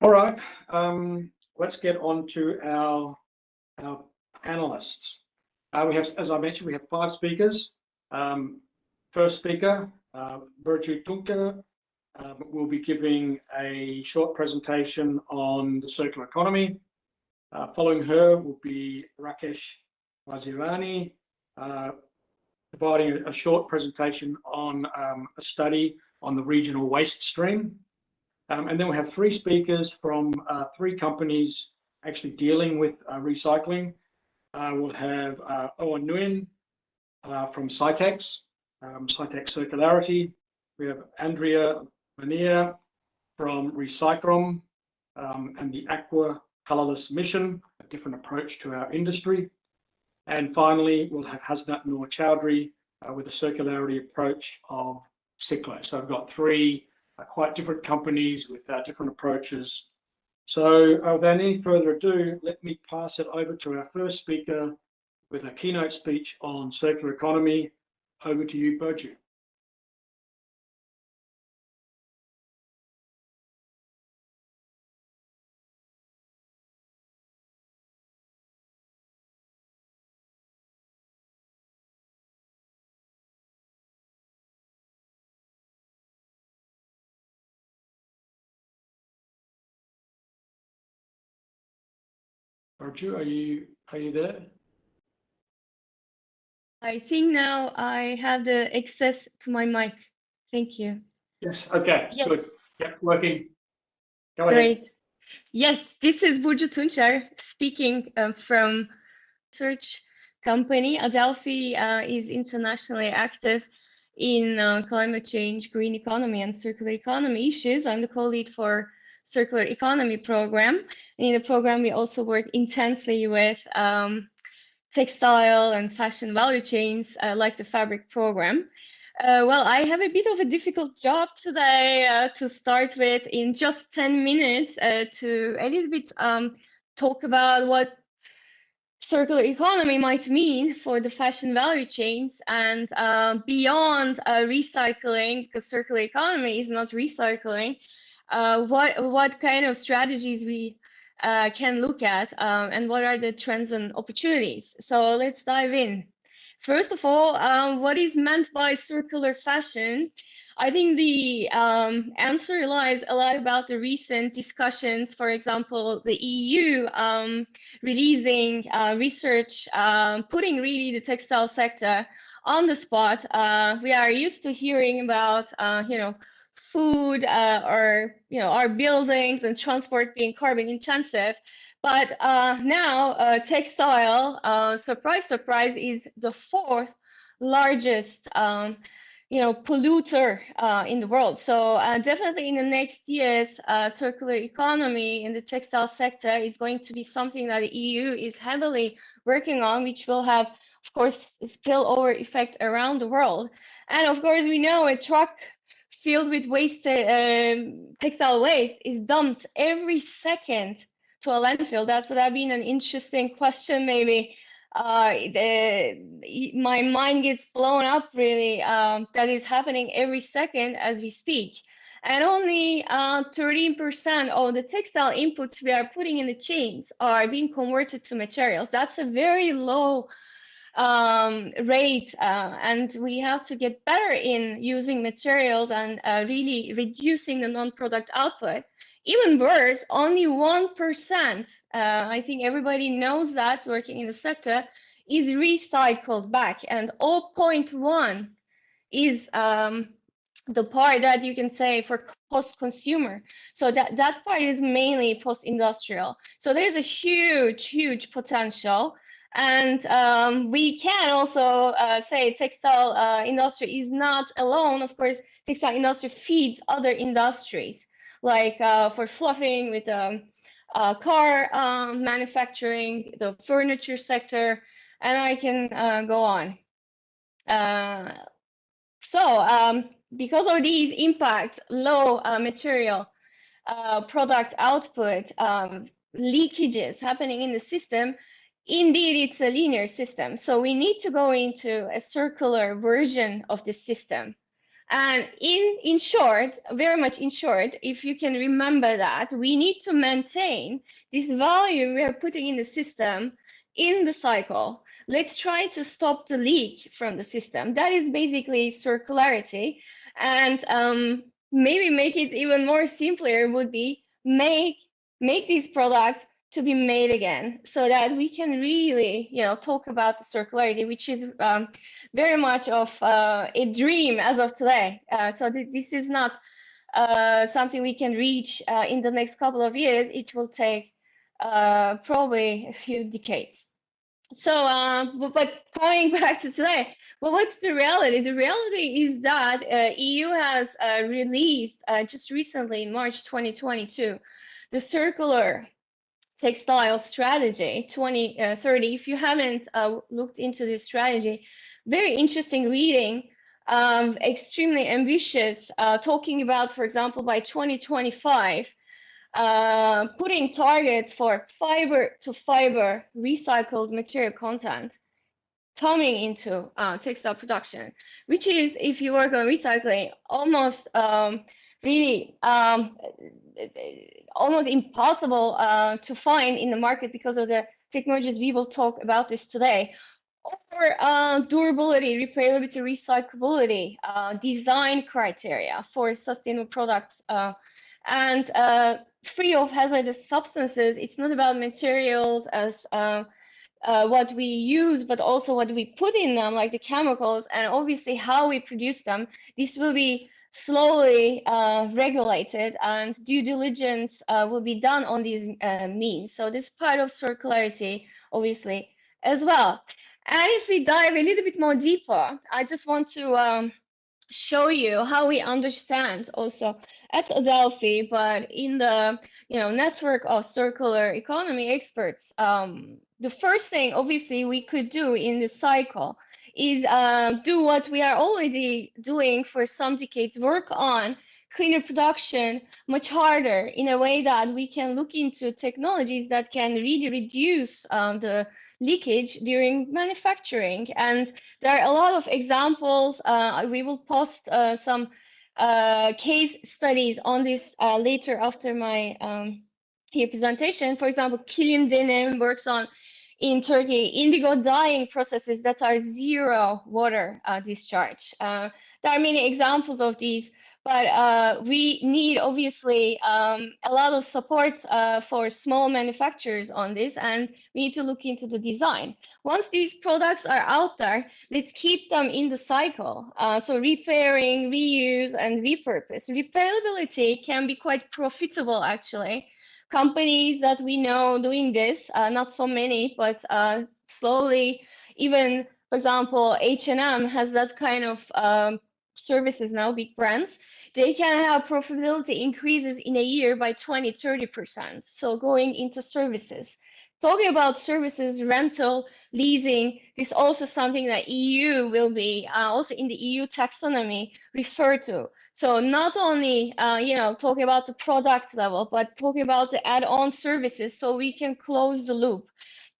All right, let's get on to our panelists. We have, as I mentioned, we have 5 speakers. First speaker, Burcu Tunca, will be giving a short presentation on the circular economy. Following her will be Rakesh Wazirani, providing a short presentation on a study on the regional waste stream. And then we have 3 speakers from 3 companies actually dealing with recycling. We'll have Owen Nguyen from Scitex, Scitex Circularity. We have Andrea Lanier from Recycrom and the Aqua Colourless Mission, a different approach to our industry. And finally, we'll have Hasnat Noor Chowdhury with a circularity approach of Cyclo. So I've got 3 quite different companies with different approaches. So without any further ado, let me pass it over to our first speaker with a keynote speech on circular economy. Over to you, Burcu. Burcu, are you there? I think now I have the access to my mic. Thank you. Yes, okay, yes. Good. Yep, working. Go Great. ahead. Yes, this is Burcu Tunca speaking from research company. Adelphi is internationally active in climate change, green economy, and circular economy issues. I'm the co-lead for circular economy program. And in the program, we also work intensely with textile and fashion value chains like the fabric program. Well, I have a bit of a difficult job today to start with in just 10 minutes to a little bit talk about what circular economy might mean for the fashion value chains and beyond recycling, because circular economy is not recycling, what kind of strategies we can look at and what are the trends and opportunities. So let's dive in. First of all, what is meant by circular fashion? I think the answer lies a lot about the recent discussions, for example, the EU releasing research, putting really the textile sector on the spot. We are used to hearing about, food or, our buildings and transport being carbon intensive. But now textile, surprise, surprise, is the 4th largest polluter in the world. So definitely in the next years, circular economy in the textile sector is going to be something that the EU is heavily working on, which will have, of course, a spillover effect around the world. And of course, we know a truck filled with waste, textile waste is dumped every second to a landfill. That would have been an interesting question, maybe. My mind gets blown up, really. That is happening every second as we speak. And only 13% of the textile inputs we are putting in the chains are being converted to materials. That's a very low rate, and we have to get better in using materials and really reducing the non-product output. Even worse, only 1%, I think everybody knows that working in the sector, is recycled back, and 0.1 is the part that you can say for post-consumer. So that part is mainly post-industrial. So there's a huge potential. And we can also say textile industry is not alone. Of course, textile industry feeds other industries, like for fluffing with car manufacturing, the furniture sector, and I can go on. Because of these impacts, low material product output, leakages happening in the system, indeed, it's a linear system. So we need to go into a circular version of the system. And in short, very much in short, if you can remember that, we need to maintain this value we are putting in the system in the cycle. Let's try to stop the leak from the system. That is basically circularity. And maybe make it even more simpler would be make these products to be made again, so that we can really, talk about the circularity, which is very much of a dream as of today. So this is not something we can reach in the next couple of years. It will take probably a few decades. So, but coming back to today, well, what's the reality? The reality is that EU has released just recently in March 2022, the circular textile strategy 2030. If you haven't looked into this strategy, very interesting reading, extremely ambitious, talking about, for example, by 2025, putting targets for fiber to fiber recycled material content coming into textile production, which is, if you work on recycling, almost really almost impossible to find in the market because of the technologies. We will talk about this today. Or durability, repairability, recyclability, design criteria for sustainable products, and free of hazardous substances. It's not about materials as what we use, but also what we put in them, like the chemicals, and obviously how we produce them. This will be slowly regulated, and due diligence will be done on these means. So this part of circularity, obviously, as well. And if we dive a little bit more deeper, I just want to show you how we understand also at Adelphi, but in the network of circular economy experts. The first thing, obviously, we could do in this cycle is do what we are already doing for some decades, work on cleaner production much harder, in a way that we can look into technologies that can really reduce the leakage during manufacturing. And there are a lot of examples. We will post some case studies on this later after my here presentation. For example, Kilim Denim works on, in Turkey, indigo dyeing processes that are zero water discharge. There are many examples of these, but we need, obviously, a lot of support for small manufacturers on this, and we need to look into the design. Once these products are out there, let's keep them in the cycle. So repairing, reuse, and repurpose. Repairability can be quite profitable, actually. Companies that we know doing this, not so many, but slowly, even, for example, H&M has that kind of services now, big brands. They can have profitability increases in a year by 20-30%. So going into services. Talking about services, rental, leasing, this is also something that EU will be also in the EU taxonomy referred to. So not only talking about the product level, but talking about the add-on services, so we can close the loop,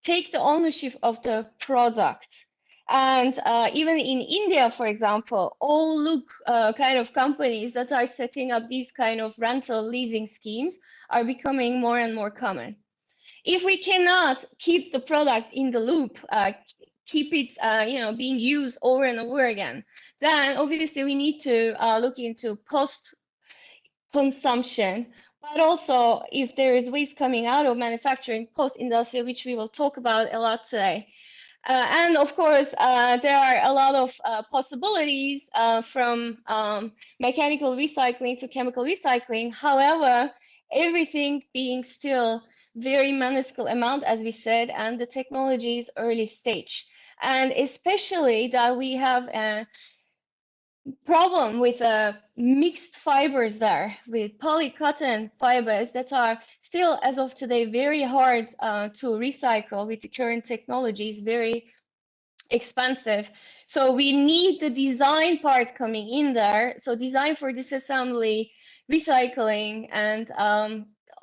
take the ownership of the product. And even in India, for example, all look kind of companies that are setting up these kind of rental leasing schemes are becoming more and more common. If we cannot keep the product in the loop, keep it being used over and over again, then obviously we need to look into post consumption, but also if there is waste coming out of manufacturing, post industrial, which we will talk about a lot today. And of course, there are a lot of possibilities from mechanical recycling to chemical recycling. However, everything being still very minuscule amount, as we said, and the technology is early stage. And especially that we have a problem with mixed fibers there, with polycotton fibers that are still, as of today, very hard to recycle with the current technologies, very expensive. So we need the design part coming in there. So design for disassembly, recycling, and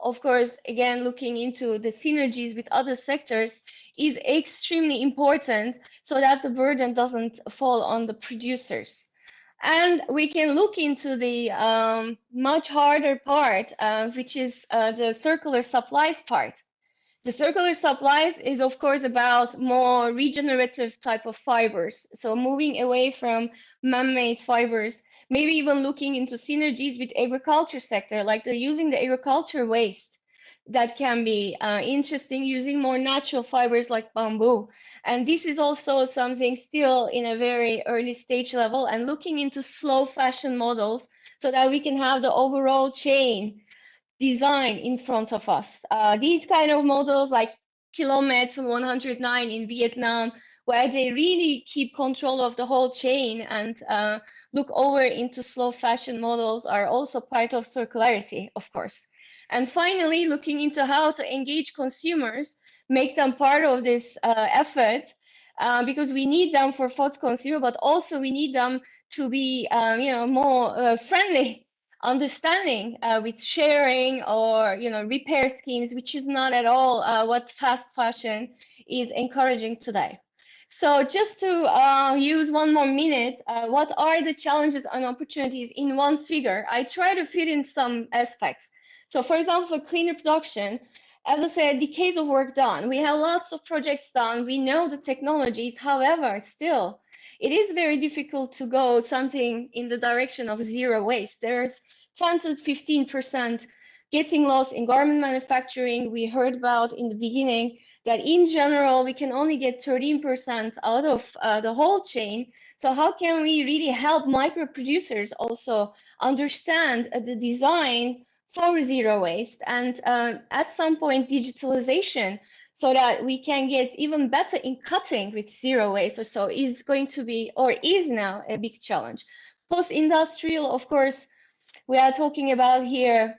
of course, again, looking into the synergies with other sectors is extremely important, so that the burden doesn't fall on the producers. And we can look into the much harder part, which is the circular supplies part. The circular supplies is, of course, about more regenerative type of fibers. So moving away from man-made fibers, maybe even looking into synergies with agriculture sector, like they're using the agriculture waste. That can be interesting, using more natural fibers like bamboo. And this is also something still in a very early stage level, and looking into slow fashion models so that we can have the overall chain design in front of us. These kind of models like Kilomet 109 in Vietnam, where they really keep control of the whole chain and look over into slow fashion models, are also part of circularity, of course. And finally, looking into how to engage consumers, make them part of this effort, because we need them for FOD consumer, but also we need them to be more friendly, understanding with sharing or repair schemes, which is not at all what fast fashion is encouraging today. So just to use one more minute, what are the challenges and opportunities in one figure? I try to fit in some aspects. So for example, for cleaner production, as I said, decades of work done. We have lots of projects done. We know the technologies. However, still, it is very difficult to go something in the direction of zero waste. There's 10 to 15% getting lost in garment manufacturing. We heard about in the beginning that in general, we can only get 13% out of the whole chain. So how can we really help micro producers also understand the design for zero waste, and at some point digitalization, so that we can get even better in cutting with zero waste, or so, is going to be, or is now, a big challenge. Post-industrial, of course, we are talking about here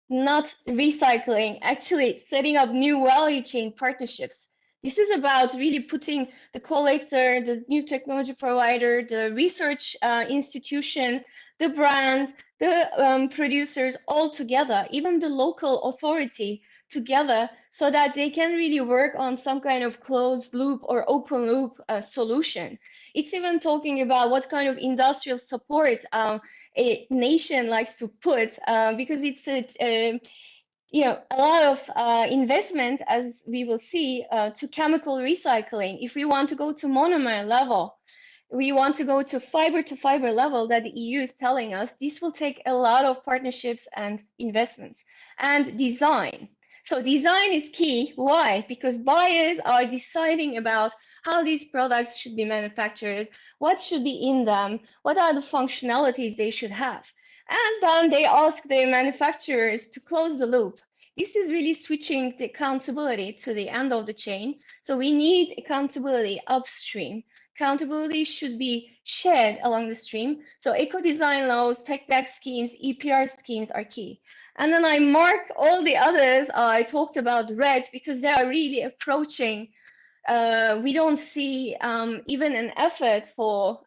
not recycling, actually setting up new value chain partnerships. This is about really putting the collector, the new technology provider, the research institution, the brand, the producers all together, even the local authority together, so that they can really work on some kind of closed loop or open loop solution. It's even talking about what kind of industrial support a nation likes to put, because it's a lot of investment, as we will see, to chemical recycling. If we want to go to monomer level, we want to go to fiber level that the EU is telling us, this will take a lot of partnerships and investments. And design. So design is key. Why? Because buyers are deciding about how these products should be manufactured, what should be in them, what are the functionalities they should have. And then they ask their manufacturers to close the loop. This is really switching the accountability to the end of the chain. So we need accountability upstream. Accountability should be shared along the stream. So eco-design laws, take-back schemes, EPR schemes are key. And then I mark all the others I talked about red, because they are really approaching. We don't see even an effort for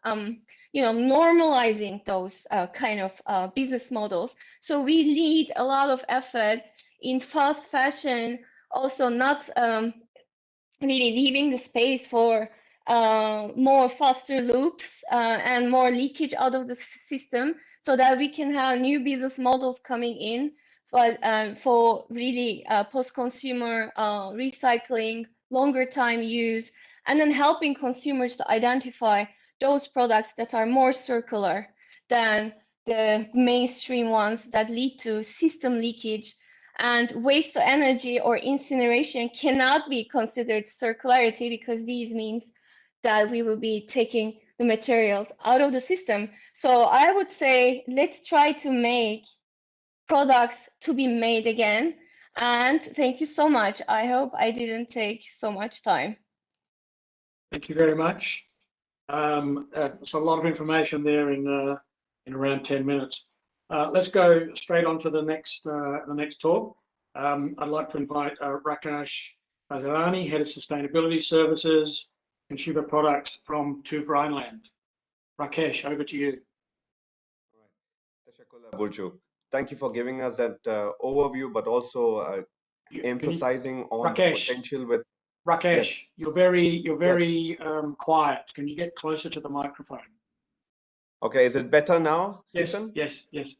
normalizing those kind of business models. So we need a lot of effort in fast fashion, also not really leaving the space for more faster loops and more leakage out of the system, so that we can have new business models coming in, but for really post-consumer recycling, longer time use, and then helping consumers to identify those products that are more circular than the mainstream ones that lead to system leakage. And waste to energy or incineration cannot be considered circularity, because these means that we will be taking the materials out of the system. So I would say, let's try to make products to be made again. And thank you so much. I hope I didn't take so much time. Thank you very much. It's a lot of information there in around 10 minutes. Let's go straight on to the next talk. I'd like to invite Rakesh Bazarani, Head of Sustainability Services, Consumer Products from TÜV Rheinland. Rakesh, over to you. All right. Thank you for giving us that overview, but also emphasizing on Rakesh, potential with. Rakesh, Yes. you're very quiet. Can you get closer to the microphone? Okay, is it better now, Yes, Stephen? yes, yes.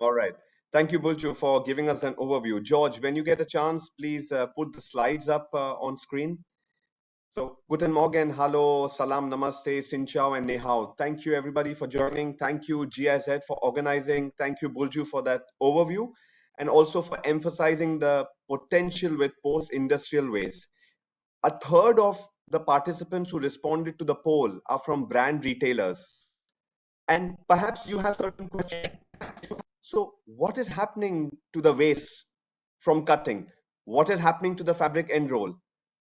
All right. Thank you, Bulju, for giving us an overview. George, when you get a chance, please put the slides up on screen. So, Guten Morgen, hello, salam, namaste, sin chao, and ni hao. Thank you, everybody, for joining. Thank you, GIZ, for organizing. Thank you, Bulju, for that overview, and also for emphasizing the potential with post-industrial waste. A third of the participants who responded to the poll are from brand retailers. And perhaps you have certain questions. So what is happening to the waste from cutting? What is happening to the fabric end roll?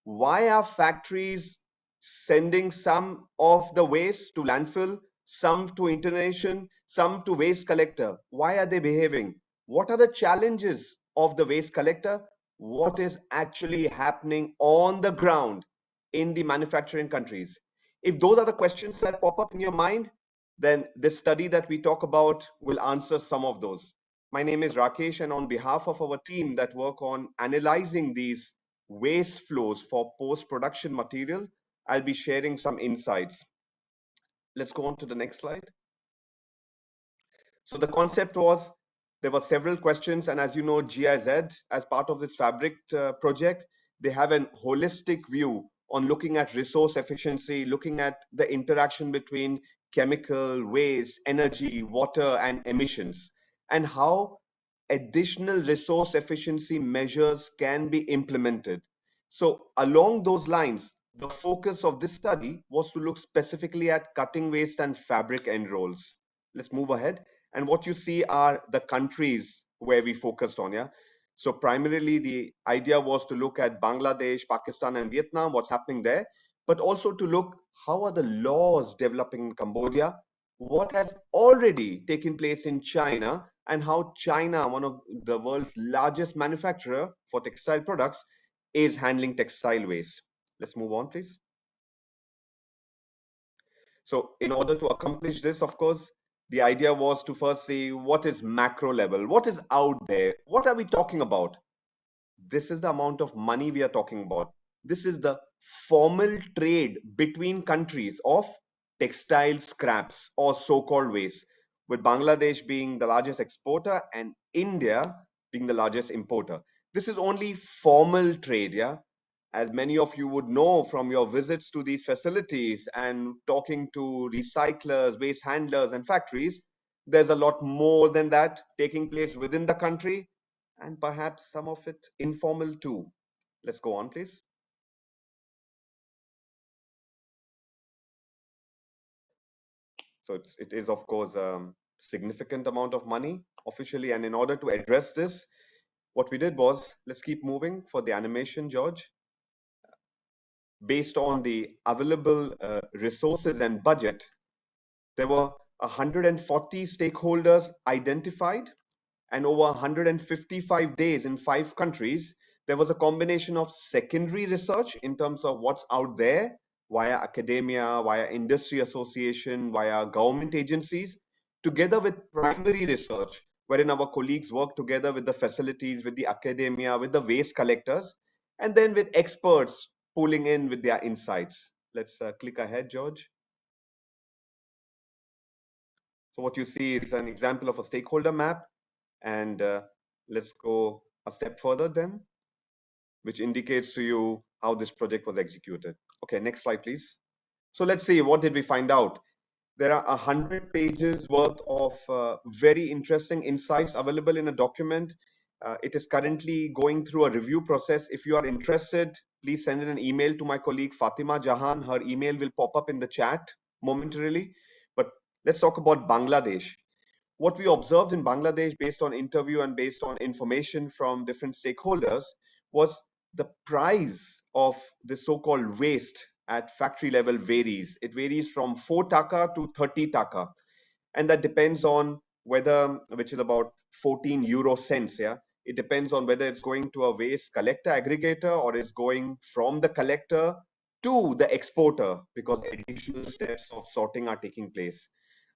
Why are factories sending some of the waste to landfill, some to incineration, some to waste collector? Why are they behaving? What are the challenges of the waste collector? What is actually happening on the ground in the manufacturing countries? If those are the questions that pop up in your mind, then this study that we talk about will answer some of those. My name is Rakesh, and on behalf of our team that work on analyzing these waste flows for post-production material, I'll be sharing some insights. Let's go on to the next slide. So the concept was, there were several questions, and as you know, GIZ, as part of this fabric project, they have a holistic view on looking at resource efficiency, looking at the interaction between chemical, waste, energy, water, and emissions, and how additional resource efficiency measures can be implemented. So along those lines, the focus of this study was to look specifically at cutting waste and fabric end rolls. Let's move ahead. And what you see are the countries where we focused on, yeah? So primarily the idea was to look at Bangladesh, Pakistan, and Vietnam, what's happening there, but also to look how are the laws developing in Cambodia, what has already taken place in China, and how China, one of the world's largest manufacturer for textile products, is handling textile waste. Let's move on, please. So in order to accomplish this, of course, the idea was to first see what is macro level, what is out there, what are we talking about? This is the amount of money we are talking about. This is the formal trade between countries of textile scraps or so-called waste, with Bangladesh being the largest exporter and India being the largest importer. This is only formal trade, yeah? As many of you would know from your visits to these facilities and talking to recyclers, waste handlers, and factories, there's a lot more than that taking place within the country, and perhaps some of it informal too. Let's go on, please. So it is, of course, significant amount of money officially. And in order to address this, what we did was, let's keep moving for the animation, George. Based on the available resources and budget, there were 140 stakeholders identified, and over 155 days in 5 countries, there was a combination of secondary research in terms of what's out there via academia, via industry association, via government agencies, together with primary research, wherein our colleagues work together with the facilities, with the academia, with the waste collectors, and then with experts pulling in with their insights. Let's click ahead, George. So what you see is an example of a stakeholder map, and let's go a step further then, which indicates to you how this project was executed. Okay, next slide, please. So let's see, what did we find out? There are 100 pages worth of very interesting insights available in a document. It is currently going through a review process. If you are interested, please send in an email to my colleague Fatima Jahan. Her email will pop up in the chat momentarily. But let's talk about Bangladesh. What we observed in Bangladesh, based on interview and based on information from different stakeholders, was the price of the so-called waste at factory level varies. It varies from 4 taka to 30 taka. And that depends on whether, which is about 14 euro cents, yeah? It depends on whether it's going to a waste collector aggregator or is going from the collector to the exporter, because additional steps of sorting are taking place.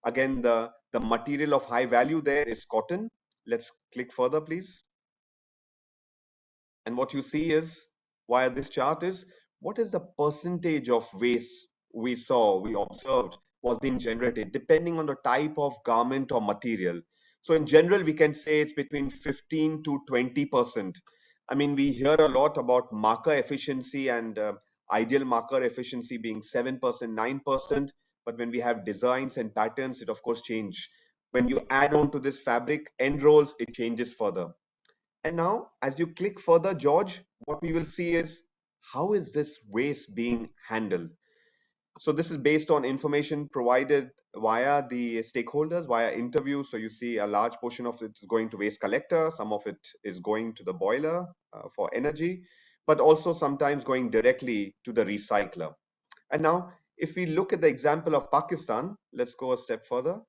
Again, the material of high value there is cotton. Let's click further, please. And what you see is, via this chart, is what is the percentage of waste we observed was being generated, depending on the type of garment or material. So in general, we can say it's between 15 to 20%. I mean, we hear a lot about marker efficiency and ideal marker efficiency being 7%, 9%. But when we have designs and patterns, it of course change. When you add on to this fabric end rolls, it changes further. And now, as you click further, George, what we will see is how is this waste being handled? So this is based on information provided via the stakeholders, via interviews. So you see a large portion of it is going to waste collector, some of it is going to the boiler for energy, but also sometimes going directly to the recycler. And now, if we look at the example of Pakistan, let's go a step further.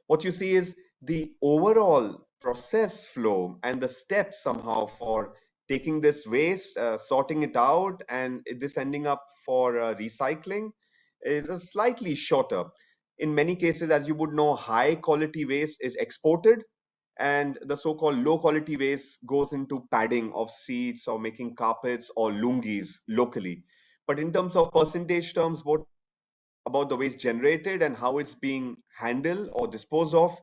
What you see is the overall process flow and the steps somehow for taking this waste, sorting it out, and this ending up for recycling is a slightly shorter. In many cases, as you would know, high quality waste is exported, and the so-called low quality waste goes into padding of seats or making carpets or lungis locally. But in terms of percentage terms, what about the waste generated and how it's being handled or disposed of,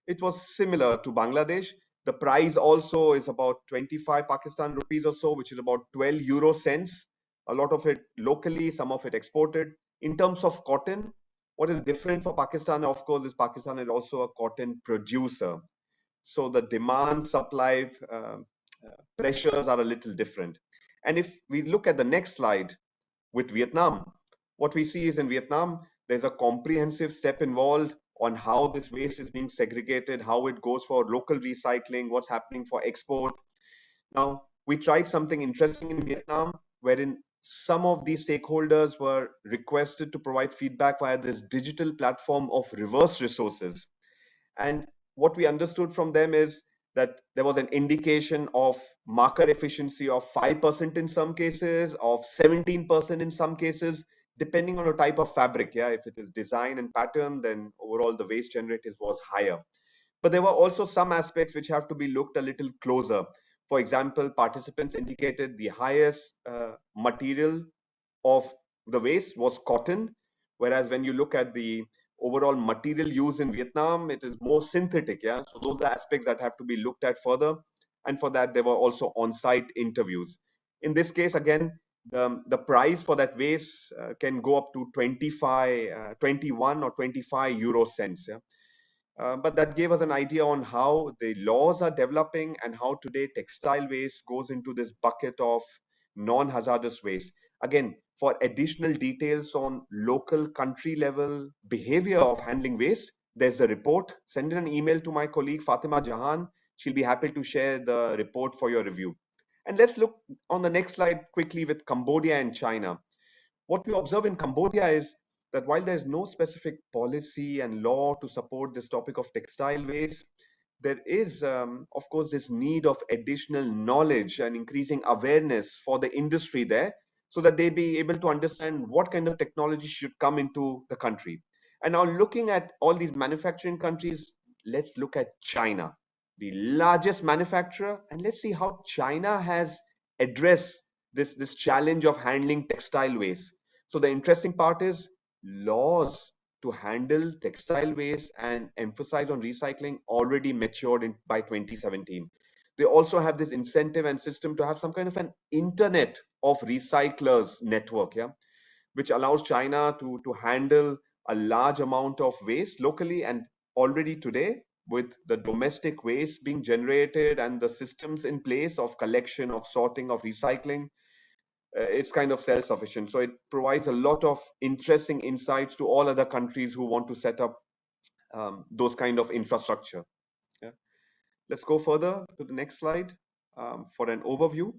it was similar to Bangladesh. The price also is about 25 Pakistan rupees or so, which is about 12 euro cents. A lot of it locally, some of it exported. In terms of cotton, what is different for Pakistan, of course, is Pakistan is also a cotton producer. So the demand supply pressures are a little different. And if we look at the next slide with Vietnam, what we see is in Vietnam, there's a comprehensive step involved on how this waste is being segregated, how it goes for local recycling, what's happening for export. Now, we tried something interesting in Vietnam, wherein some of these stakeholders were requested to provide feedback via this digital platform of reverse resources. And what we understood from them is that there was an indication of marker efficiency of 5% in some cases, of 17% in some cases, depending on the type of fabric. Yeah, if it is design and pattern, then overall the waste generated was higher. But there were also some aspects which have to be looked a little closer. For example, participants indicated the highest material of the waste was cotton, whereas when you look at the overall material use in Vietnam, it is more synthetic. Yeah, so those are aspects that have to be looked at further, and for that there were also on-site interviews. In this case, again, the price for that waste can go up to 21 or 25 euro cents. Yeah? But that gave us an idea on how the laws are developing and how today textile waste goes into this bucket of non-hazardous waste. Again, for additional details on local country level behavior of handling waste, there's a report. Send in an email to my colleague Fatima Jahan. She'll be happy to share the report for your review. And let's look on the next slide quickly with Cambodia and China. What we observe in Cambodia is that while there's no specific policy and law to support this topic of textile waste, there is, of course, this need of additional knowledge and increasing awareness for the industry there so that they be able to understand what kind of technology should come into the country. And now looking at all these manufacturing countries, let's look at China, the largest manufacturer, and let's see how China has addressed this challenge of handling textile waste. So the interesting part is laws to handle textile waste and emphasize on recycling already matured by 2017. They also have this incentive and system to have some kind of an internet of recyclers network, yeah, which allows China to handle a large amount of waste locally. And already today, with the domestic waste being generated and the systems in place of collection, of sorting, of recycling, it's kind of self-sufficient. So it provides a lot of interesting insights to all other countries who want to set up those kind of infrastructure. Yeah. Let's go further to the next slide for an overview.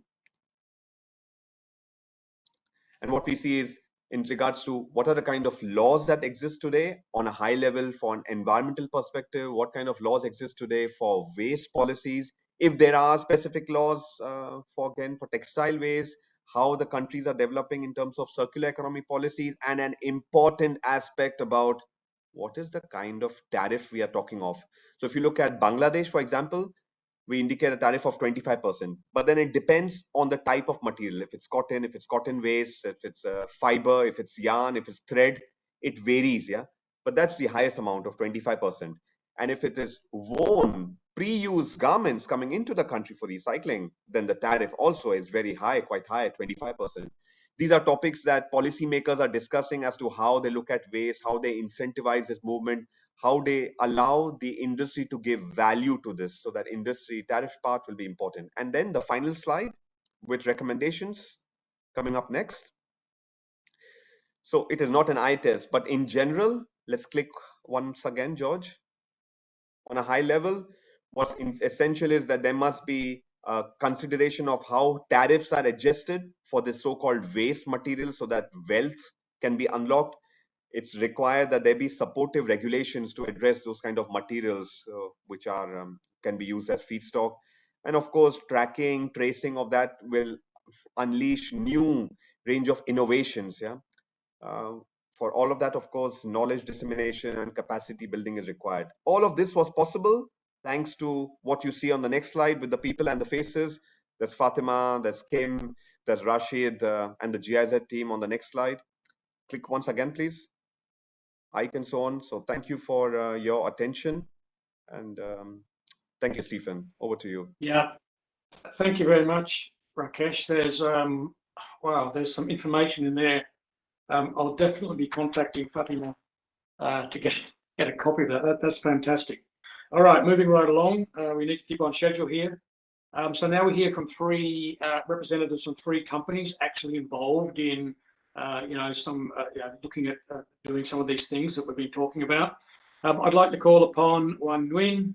And what we see is in regards to what are the kind of laws that exist today on a high level for an environmental perspective, what kind of laws exist today for waste policies, if there are specific laws for textile waste, how the countries are developing in terms of circular economy policies, and an important aspect about what is the kind of tariff we are talking of. So if you look at Bangladesh, for example, we indicate a tariff of 25%. But then it depends on the type of material. If it's cotton waste, if it's fiber, if it's yarn, if it's thread, it varies, yeah. But that's the highest amount of 25%. And if it is worn, pre-used garments coming into the country for recycling, then the tariff also is very high, quite high, 25%. These are topics that policymakers are discussing as to how they look at waste, how they incentivize this movement, how they allow the industry to give value to this, so that industry tariff part will be important. And then the final slide with recommendations coming up next. So it is not an eye test, but in general, let's click once again, George. On a high level, what's essential is that there must be a consideration of how tariffs are adjusted for this so-called waste material so that wealth can be unlocked. It's required that there be supportive regulations to address those kind of materials which are can be used as feedstock. And of course, tracking, tracing of that will unleash new range of innovations. Yeah. For all of that, of course, knowledge dissemination and capacity building is required. All of this was possible thanks to what you see on the next slide with the people and the faces. There's Fatima, there's Kim, there's Rashid, and the GIZ team on the next slide. Click once again, please. Ike and so on. So thank you for your attention. And thank you, Stephen. Over to you. Yeah, thank you very much, Rakesh. There's wow, there's some information in there. I'll definitely be contacting Fatima to get a copy of that. That's fantastic. All right, moving right along. We need to keep on schedule here. So now we hear from three representatives from three companies actually involved in, looking at doing some of these things that we've been talking about. I'd like to call upon Wan Nguyen,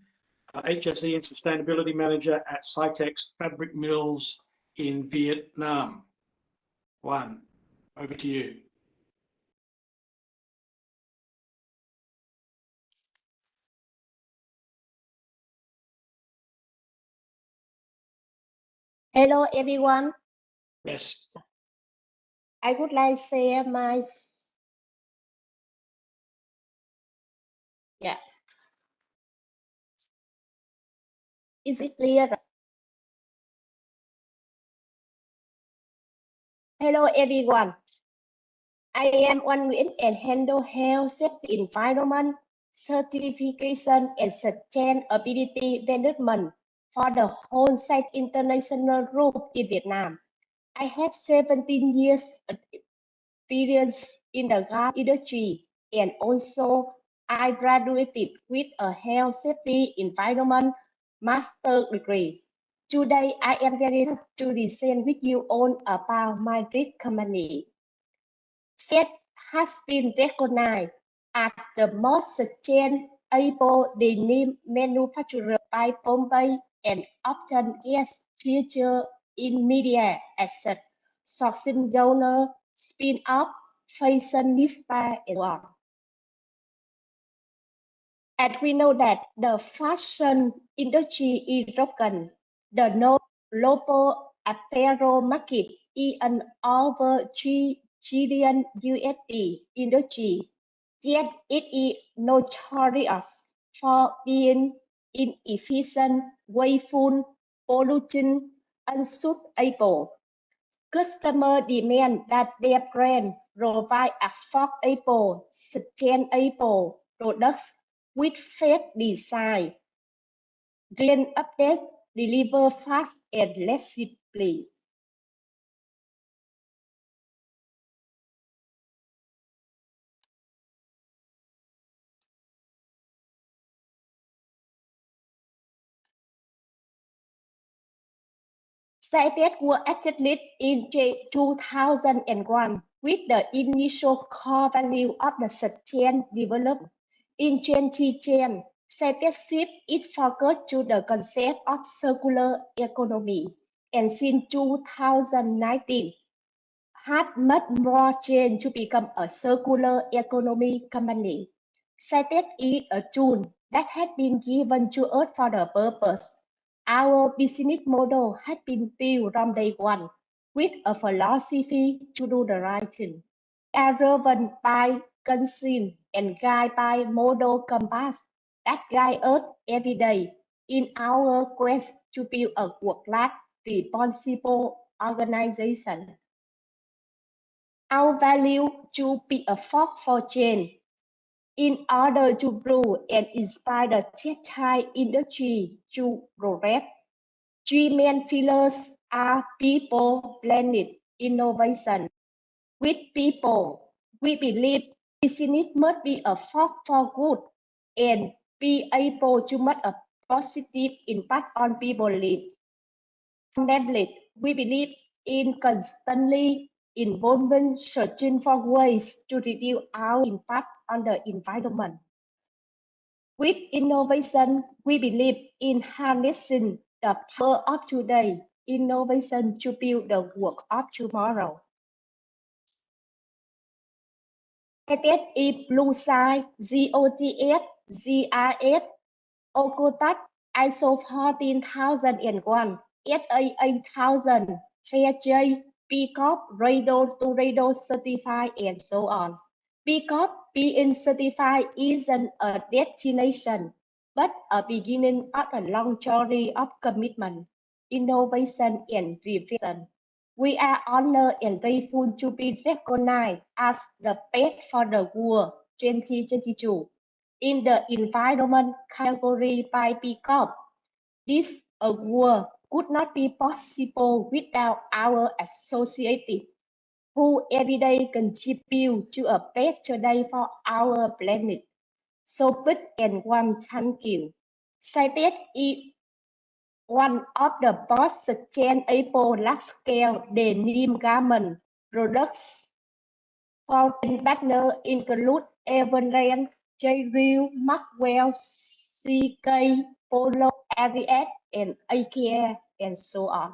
HSE and Sustainability Manager at Scitex Fabric Mills in Vietnam. Wan, over to you. Hello, everyone. Yes. I would like to share my... Yeah. Is it clear? Hello, everyone. I am Wan Nguyen and handle health, safety, environment, certification, and sustainability management for the whole Site International Group in Vietnam. I have 17 years experience in the garment industry, and also I graduated with a health, safety, environment master degree. Today, I am very happy to present with you all about my great company. Scitex has been recognized as the most sustainable denim manufacturer by Bombay and often gets featured in media as a sourcing journal, spin-off, fashionista, and so on. And we know that the fashion industry is broken. The global apparel market is an over $3 trillion USD industry, yet it is notorious for being inefficient, wasteful, polluting, unsuitable. Customers demand that their brand provide affordable, sustainable products with fair design, green update, deliver fast and flexibly. Scitex was established in 2001 with the initial core value of the sustain development. In 2010, Scitex shifted its focus to the concept of circular economy, and since 2019, had much more change to become a circular economy company. Scitex is a tool that has been given to us for the purpose. Our business model has been built from day one with a philosophy to do the right thing. Are driven by conscience and guided by moral compass that guide us every day. in our quest to build a world-class responsible organization. Our value to be a force for change. In order to grow and inspire the textile industry to progress, three main pillars are people, planet, innovation. With people, we believe business must be a force for good and be able to make a positive impact on people's lives. Fundamentally, we believe in constantly involvement, searching for ways to reduce our impact on the environment. With innovation, we believe in harnessing the power of today, innovation to build the world of tomorrow. Scitex is Blue Side, GOTS, GIZ, OCOTAT, ISO 14001, SA 8000, Fairtrade, B Corp, Radar to Radar certified, and so on. B Corp being certified isn't a destination, but a beginning of a long journey of commitment, innovation, and reflection. We are honored and grateful to be recognized as the best for the world 2022 in the environment category by B Corp. This award could not be possible without our associates who every day contribute to a better day for our planet. So big and one thank you. Scitex is one of the most sustainable large-scale denim garment products. Foreign partners include Everland, J.Crew, Maxwell, CK, Polo, Ariat, and IKEA, and so on.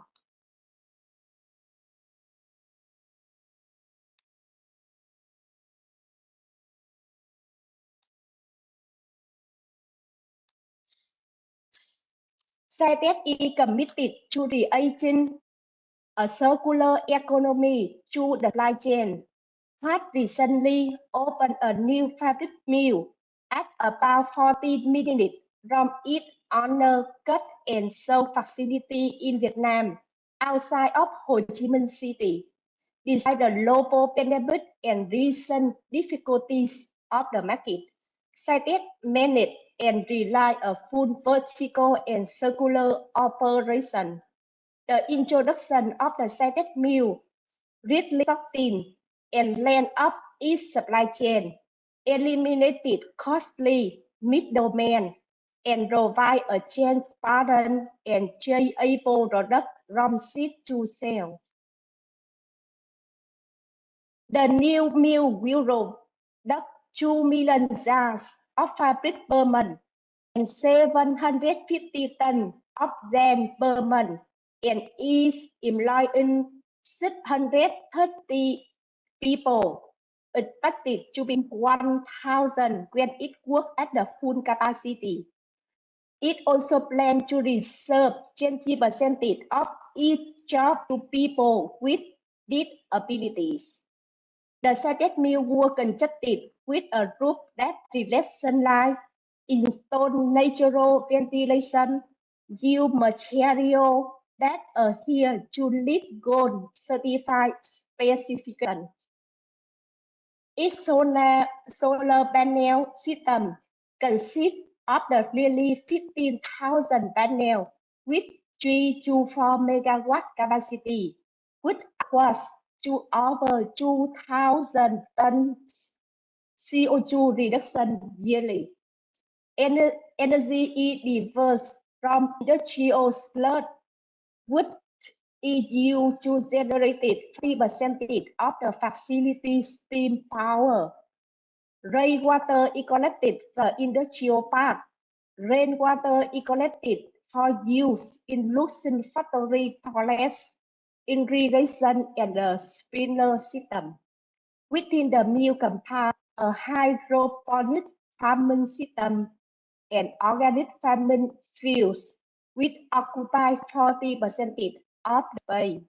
Scitex is committed to creating a circular economy through the supply chain. Has recently opened a new fabric mill at about 40 minutes from its owner cut and sew facility in Vietnam, outside of Ho Chi Minh City. Despite the global pandemic and recent difficulties of the market, Scitex managed and rely a full vertical and circular operation. The introduction of the Scitex mill greatly shortened and length up its supply chain, eliminated costly middlemen, and provide a transparent and traceable product from seed to sale. The new mill will produce 2 million yards of fabric per month and 750 tons of yarn per month, and is employing 630 people, expected to be 1,000 when it works at the full capacity. It also plans to reserve 20% of its job to people with disabilities. The Scitex mill was constructed with a roof that reflects sunlight, installed natural ventilation, use material that adhere to LEED Gold certified specifications. Its solar panel system consists of the nearly 15,000 panels with 3 to 4 megawatt capacity, which was to over 2,000 tons CO2 reduction yearly. Energy is diverse from industrial sludge, which is used to generate 40% of the facility's steam power. Rainwater is collected from industrial park. Rainwater is collected for use in loosening factory toilets, irrigation, and the sprinkler system. Within the mill compound, a hydroponic farming system and organic farming fields, which occupy 40% of the bay.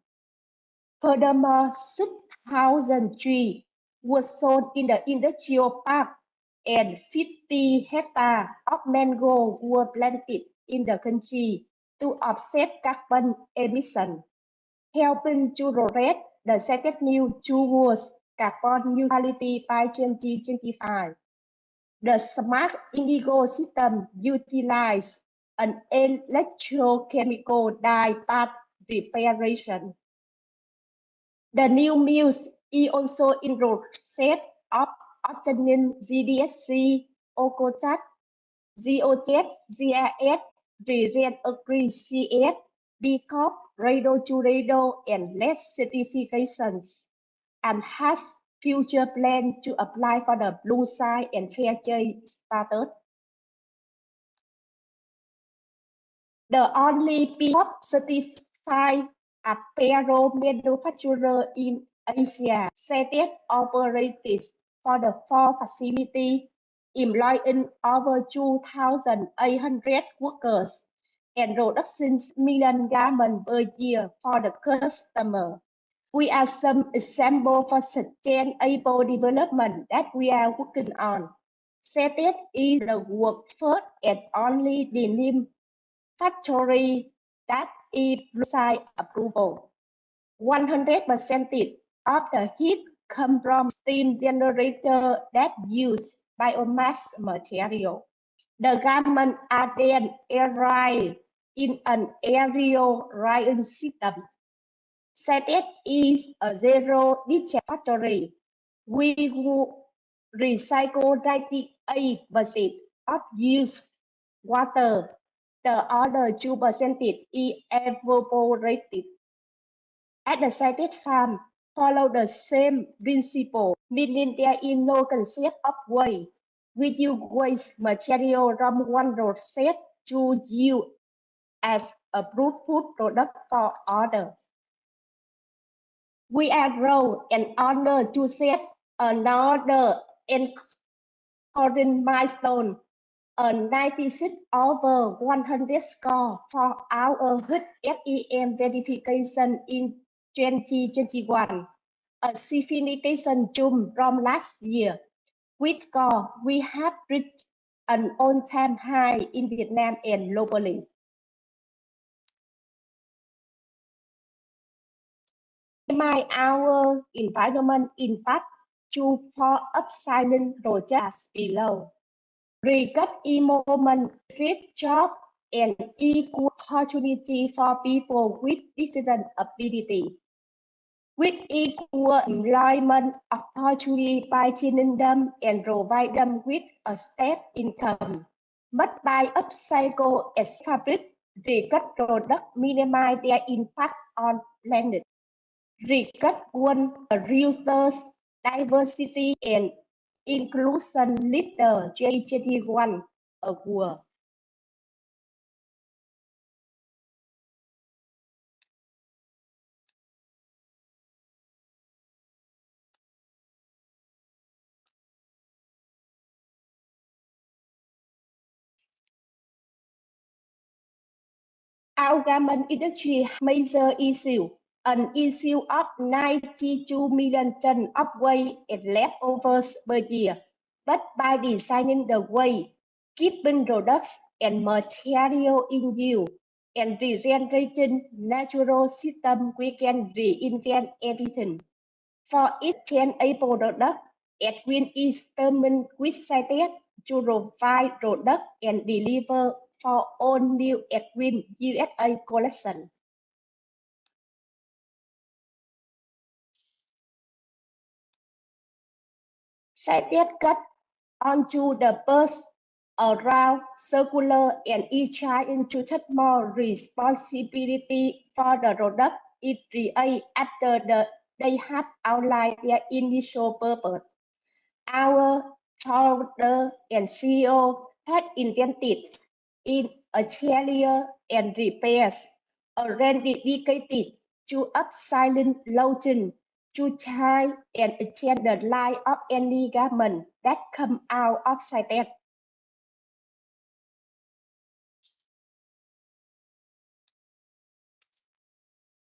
Furthermore, 6,000 trees were sown in the industrial park, and 50 hectares of mango were planted in the country to offset carbon emission, helping to rotate the Scitex mill towards carbon neutrality by 2025. The Smart Indigo system utilizes an electrochemical dye path preparation. The new mills is also in process of obtaining GDSC, OCOTAT, GOZ, GIS, Reread Agree CS, B Corp, Radar to Radar, and less certifications, and has future plan to apply for the blue side and fair trade status. The only B Corp certified apparel manufacturer in Asia, Scitex operates for the 4 facilities, employing over 2,800 workers and production million garments per year for the customer. We are some example for sustainable development that we are working on. Scitex is the world's first and only denim factory that is blue side approval. 100% of the heat comes from steam generator that use biomass material. The garments are then air-dried in an aerial drying system. Scitex is a zero-discharge factory. We will recycle 98% of used water. The other 2% is evaporated. At the Scitex farm, follow the same principle, meaning there is no concept of waste. We use waste material from one process to use as a food product for others. We are proud and honored to set another encouraging milestone, a 96 over 100 score for our HSEM verification in 2021, a significant jump from last year. With score, we have reached an all-time high in Vietnam and globally. Our environment impact to for upcycling projects below. Recut environment, create job and equal opportunity for people with different ability. With equal employment opportunity by training them and provide them with a stable income. But by upcycle as fabric, recut product minimize their impact on planet. Recut won a Reuters Diversity and Inclusion Leader 2021 award. Our garment industry major issue, an issue of 92 million tons of waste and leftovers per year. But by designing the way, keeping products and material in use, and regenerating natural system, we can reinvent everything. For each sustainable product, Edwin is determined with Scitex to provide product and deliver for all new Edwin USA collection. Scitex got onto the bus around circular and is trying to take more responsibility for the product it creates after they have outlined their initial purpose. Our founder and CEO had invented in a carrier and repairs, already dedicated to upcycling clothing to try and extend the life of any garment that come out of Scitex.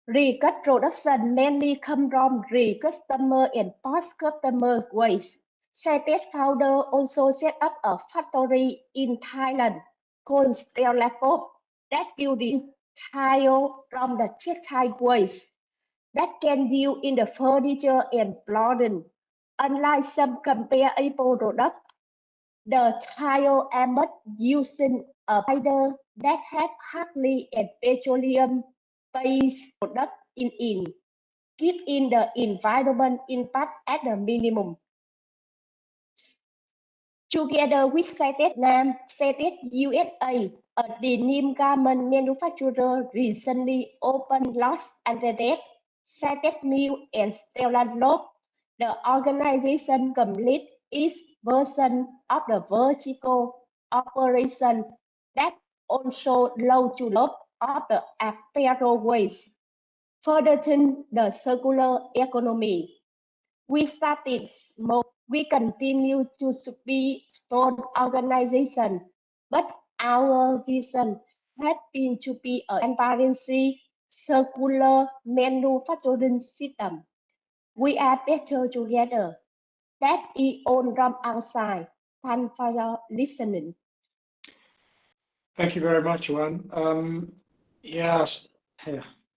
Recut production mainly come from re-customer and post-customer waste. Scitex founder also set up a factory in Thailand Constellapop that building tile from the textile waste that can deal in the furniture and clothing. Unlike some comparable products, the tile emit using a binder that has hardly and petroleum-based product in, keeping the environment impact at the minimum. Together with Scitex Nam, Scitex USA, a denim garment manufacturer recently opened Los Angeles, Scitex Mill and Stellan Loop. The organization completed its version of the vertical operation that also load to load of the apparel waste, furthering the circular economy. We started small. We continue to be strong organization, but our vision has been to be a transparency, circular manufacturing system. We are better together. That is all from our side. Thanks for your listening. Thank you very much, Juan. Yes,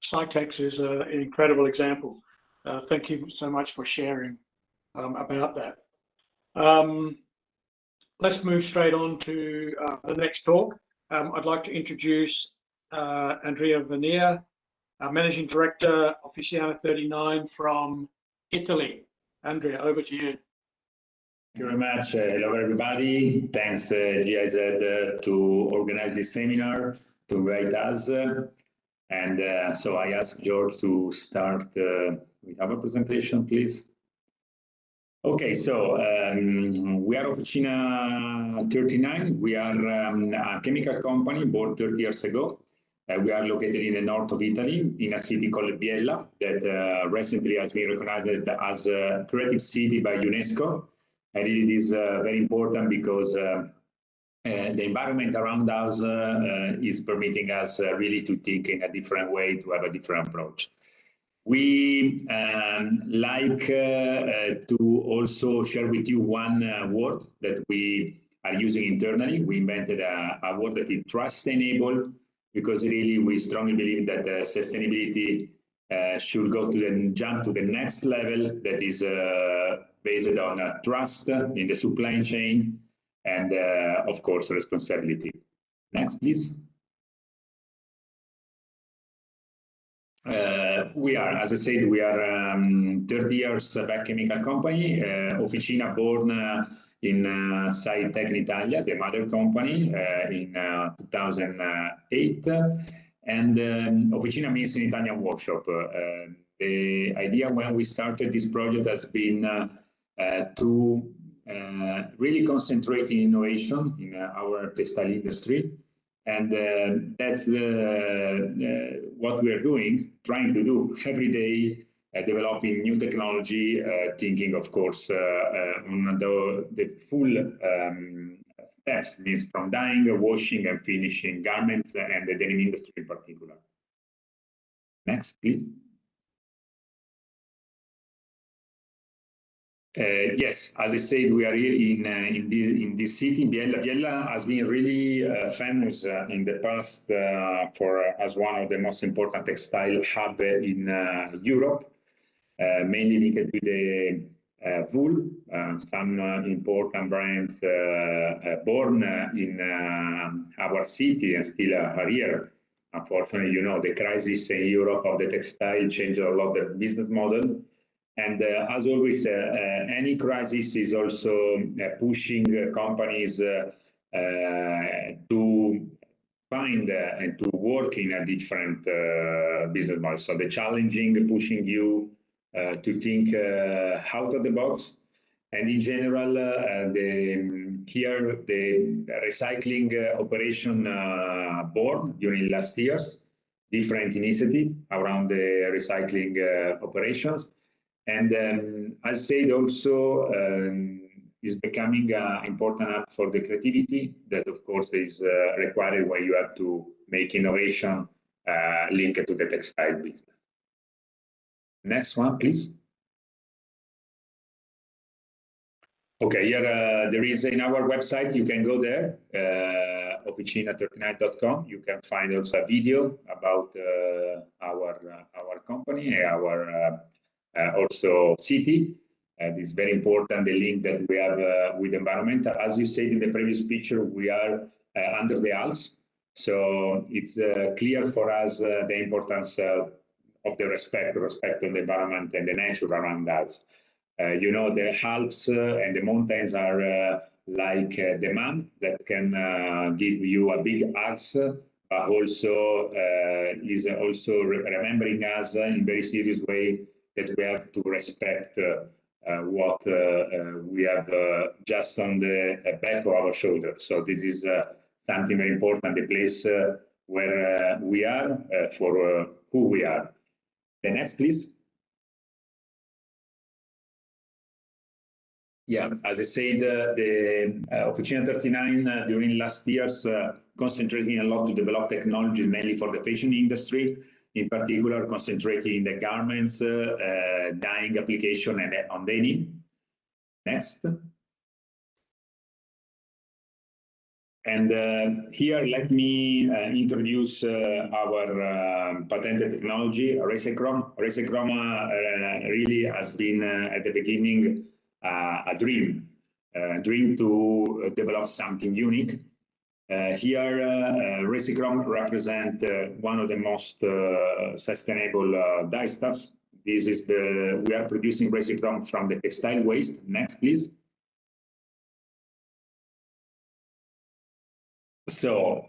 Scitex is an incredible example. Thank you so much for sharing about that. Let's move straight on to the next talk. I'd like to introduce Andrea Venier, Managing Director, Officina 39 from Italy. Andrea, over to you. Thank you very much. Hello, everybody. Thanks, GIZ, to organize this seminar, to invite us. So I ask George to start with our presentation, please. Okay, so we are Officina 39. We are a chemical company born 30 years ago. We are located in the north of Italy, in a city called Biella, that recently has been recognized as a creative city by UNESCO. And it is very important because the environment around us is permitting us really to think in a different way, to have a different approach. We like to also share with you one word that we are using internally. We invented a word that is trust-enabled, because really we strongly believe that sustainability should go to the jump to the next level, that is based on trust in the supply chain and, of course, responsibility. Next, please. We are, as I said, we are 30 years back chemical company, Officina born in Scitex in Italia, the mother company, in 2008. And Officina means an Italian workshop. The idea when we started this project has been to really concentrate in innovation in our textile industry. And that's what we are doing, trying to do every day, developing new technology, thinking, of course, on the full steps, means from dyeing, washing, and finishing garments, and the denim industry in particular. Next, please. Yes, as I said, we are here in this city, in Biella. Biella has been really famous in the past as one of the most important textile hubs in Europe, mainly linked to the wool. Some important brands born in our city and still are here. Unfortunately, you know, the crisis in Europe of the textile changed a lot the business model. And as always, any crisis is also pushing companies to find and to work in a different business model. So the challenging, pushing you to think out of the box. And in general, here the recycling operation born during last years, different initiative around the recycling operations. And as said, also is becoming important hub for the creativity that, of course, is required when you have to make innovation linked to the textile business. Next one, please. Okay, here there is in our website, you can go there, officina39.com. You can find also a video about our company, our also city. It's very important, the link that we have with the environment. As you said in the previous picture, we are under the Alps. So it's clear for us the importance of the respect of the environment and the nature around us. You know, the Alps and the mountains are like the man that can give you a big axe, but also is also remembering us in very serious way that we have to respect what we have just on the back of our shoulder. So this is something very important, the place where we are for who we are. The next, please. Yeah, as I said, the Officina 39 during last years concentrating a lot to develop technology mainly for the fashion industry, in particular concentrating in the garments, dyeing application and on denim. Next. And here, let me introduce our patented technology, Resechrome. Resechrome really has been at the beginning a dream to develop something unique. Here, Resechrome represents one of the most sustainable dye stuffs. This is we are producing Resechrome from the textile waste. Next, please. So,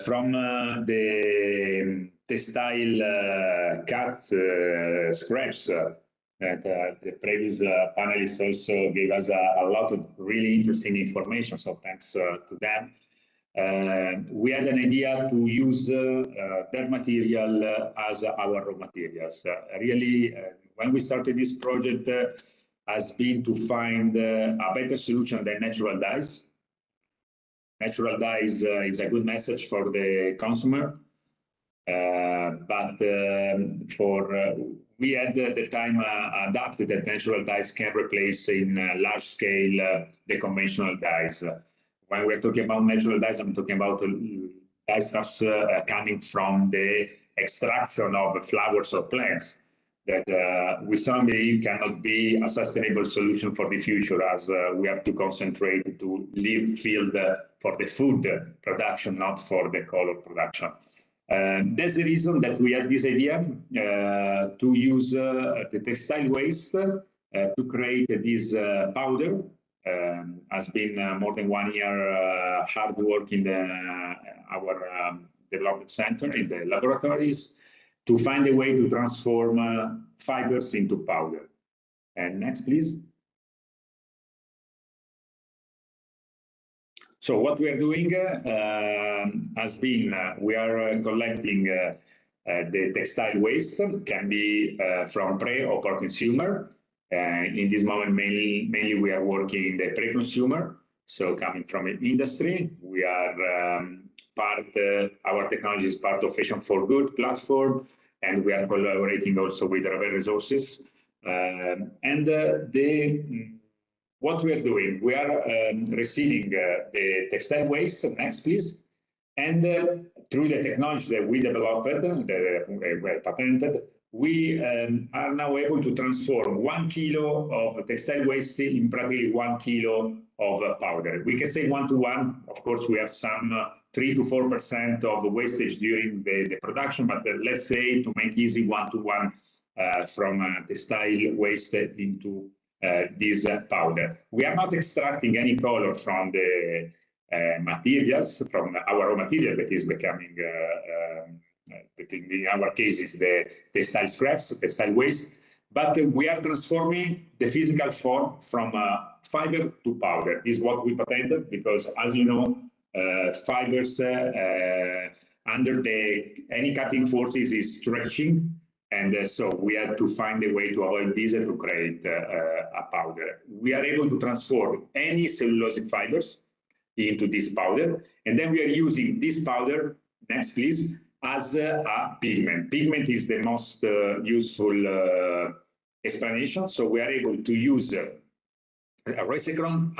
from the textile cuts, scraps, that the previous panelists also gave us a lot of really interesting information, so thanks to them. We had an idea to use that material as our raw materials. Really, when we started this project, has been to find a better solution than natural dyes. Natural dyes is a good message for the consumer, but we had at the time adapted that natural dyes can replace in large scale the conventional dyes. When we're talking about natural dyes, I'm talking about dye stuffs coming from the extraction of flowers or plants that we someday cannot be a sustainable solution for the future, as we have to concentrate to leave field for the food production, not for the color production. That's the reason that we had this idea to use the textile waste to create this powder. Has been more than 1 year hard work in our development center, in the laboratories, to find a way to transform fibers into powder. And next, please. So what we are doing has been, we are collecting the textile waste, can be from pre or for consumer. In this moment, mainly we are working in the pre-consumer, so coming from the industry. We are our technology is part of Fashion for Good platform, and we are collaborating also with Revel Resources. What we are doing, we are receiving the textile waste, next please, and through the technology that we developed, that were patented, we are now able to transform 1 kilo of textile waste in practically 1 kilo of powder. We can say 1 to 1. Of course, we have some 3 to 4% of wastage during the production, but let's say to make easy 1 to 1 from textile waste into this powder. We are not extracting any color from the materials, from our raw material that is becoming, in our case, is the textile scraps, textile waste, but we are transforming the physical form from fiber to powder. This is what we patented because, as you know, fibers under any cutting forces is stretching. And so we had to find a way to avoid this and to create a powder. We are able to transform any cellulosic fibers into this powder. And then we are using this powder, next please, as a pigment. Pigment is the most useful explanation. So we are able to use Resecron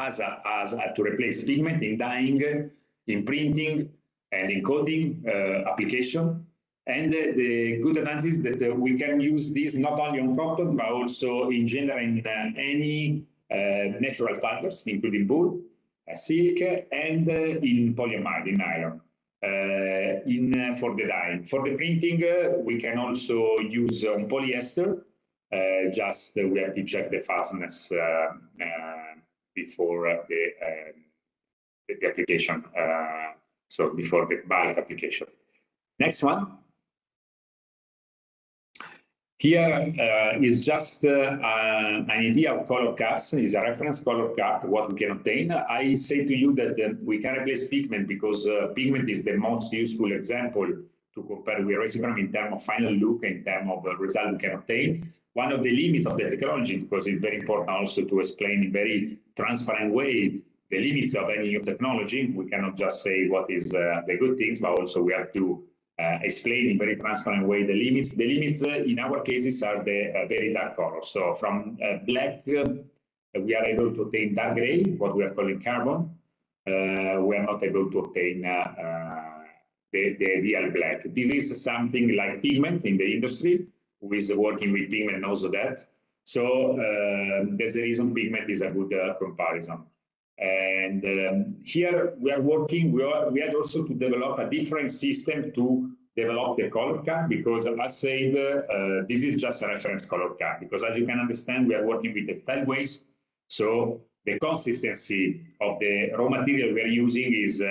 to replace pigment in dyeing, in printing, and in coating application. And the good advantage is that we can use this not only on cotton, but also in general in any natural fibers, including wool, silk, and in polyamide, in nylon. For the dyeing. For the printing, we can also use on polyester. Just we have to check the fastness before the application, so before the bulk application. Next one. Here is just an idea of color cards, is a reference color card, what we can obtain. I say to you that we can replace pigment because pigment is the most useful example to compare with Resecron in terms of final look, in terms of the result we can obtain. One of the limits of the technology, because it's very important also to explain in very transparent way the limits of any new technology. We cannot just say what is the good things, but also we have to explain in very transparent way the limits. The limits in our cases are the very dark colors. So from black, we are able to obtain dark gray, what we are calling carbon. We are not able to obtain the real black. This is something like pigment in the industry. Who is working with pigment knows that. So that's the reason pigment is a good comparison. And here we are working, we had also to develop a different system to develop the color card, because as I said, this is just a reference color card, because as you can understand, we are working with textile waste. So the consistency of the raw material we are using is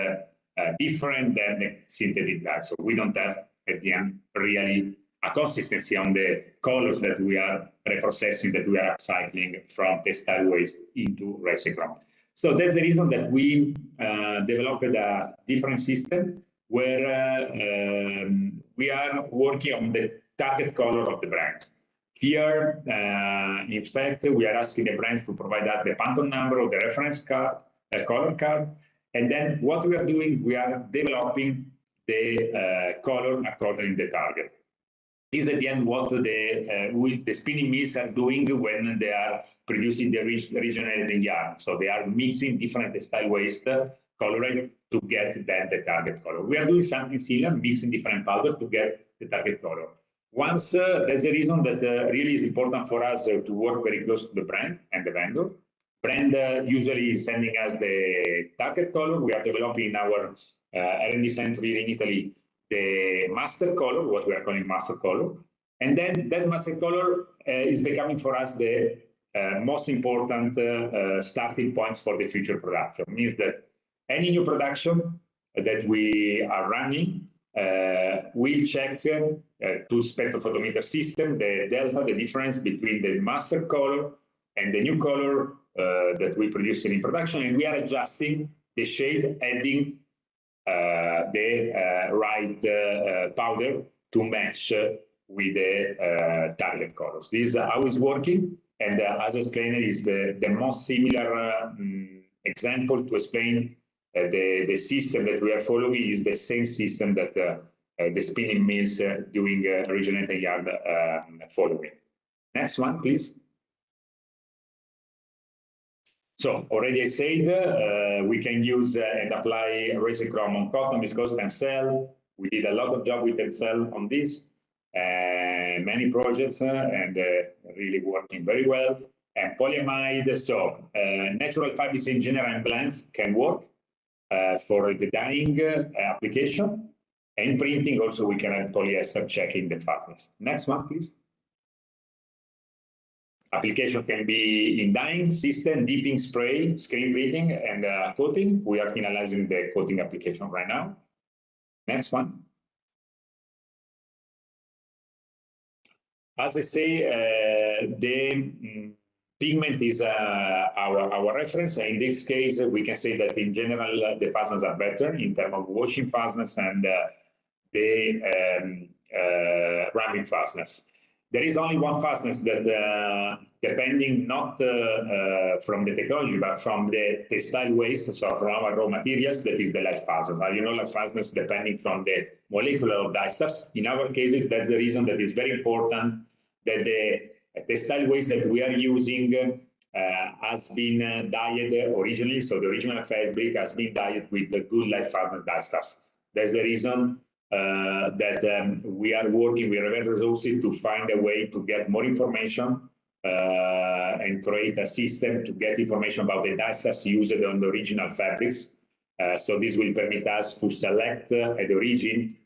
different than the synthetic dye. So we don't have at the end really a consistency on the colors that we are reprocessing, that we are upcycling from textile waste into Resecron. So that's the reason that we developed a different system where we are working on the target color of the brands. Here, in fact, we are asking the brands to provide us the Pantone number or the reference card, color card. And then what we are doing, we are developing the color according to the target. This is at the end what the spinning mills are doing when they are producing the regenerating yarn. So they are mixing different textile waste colored to get then the target color. We are doing something similar, mixing different powder to get the target color. Once that's the reason that really is important for us to work very close to the brand and the vendor. Brand usually is sending us the target color. We are developing in our R&D center here in Italy the master color, what we are calling master color. And then that master color is becoming for us the most important starting points for the future production. It means that any new production that we are running will check to spectrophotometer system the delta, the difference between the master color and the new color that we produce in production, and we are adjusting the shade, adding the right powder to match with the target colors. This is how it's working, and as I explained, is the most similar example to explain the system that we are following is the same system that the spinning mills doing regenerating yarn following. Next one, please. So already I said we can use and apply Resecron on cotton, viscose, Textile. We did a lot of job with Textile on this, many projects, and really working very well. And polyamide, so natural fibers in general and blends can work for the dyeing application. And printing also we can add polyester checking the fastness. Next one, please. Application can be in dyeing, system, dipping, spray, screen printing, and coating. We are finalizing the coating application right now. Next one. As I say, the pigment is our reference. In this case, we can say that in general, the fastness are better in terms of washing fastness and the wrapping fastness. There is only one fastness that, depending not from the technology, but from the textile waste, so from our raw materials, that is the light fastness. You know, light fastness depending from the molecular dyestuffs. In our cases, that's the reason that it's very important that the textile waste that we are using has been dyed originally, so the original fabric has been dyed with the good life hardness dye stuffs. That's the reason that we are working with Reverse Resources to find a way to get more information and create a system to get information about the dye stuffs used on the original fabrics. So this will permit us to select at the origin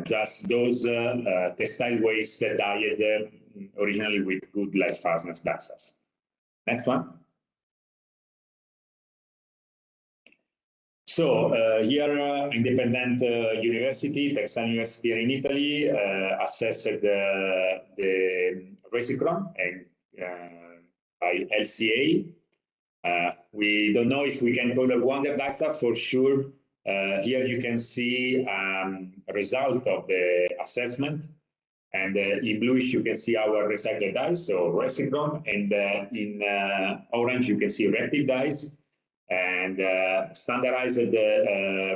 just those textile waste dyed originally with good life hardness dye stuffs. Next one. So here, independent university, Textile University here in Italy, assessed the Resicron and by LCA. We don't know if we can call it wonder dye stuff for sure. Here you can see a result of the assessment. And in bluish, you can see our recycled dyes, so Resicron, and in orange, you can see reactive dyes. And standardized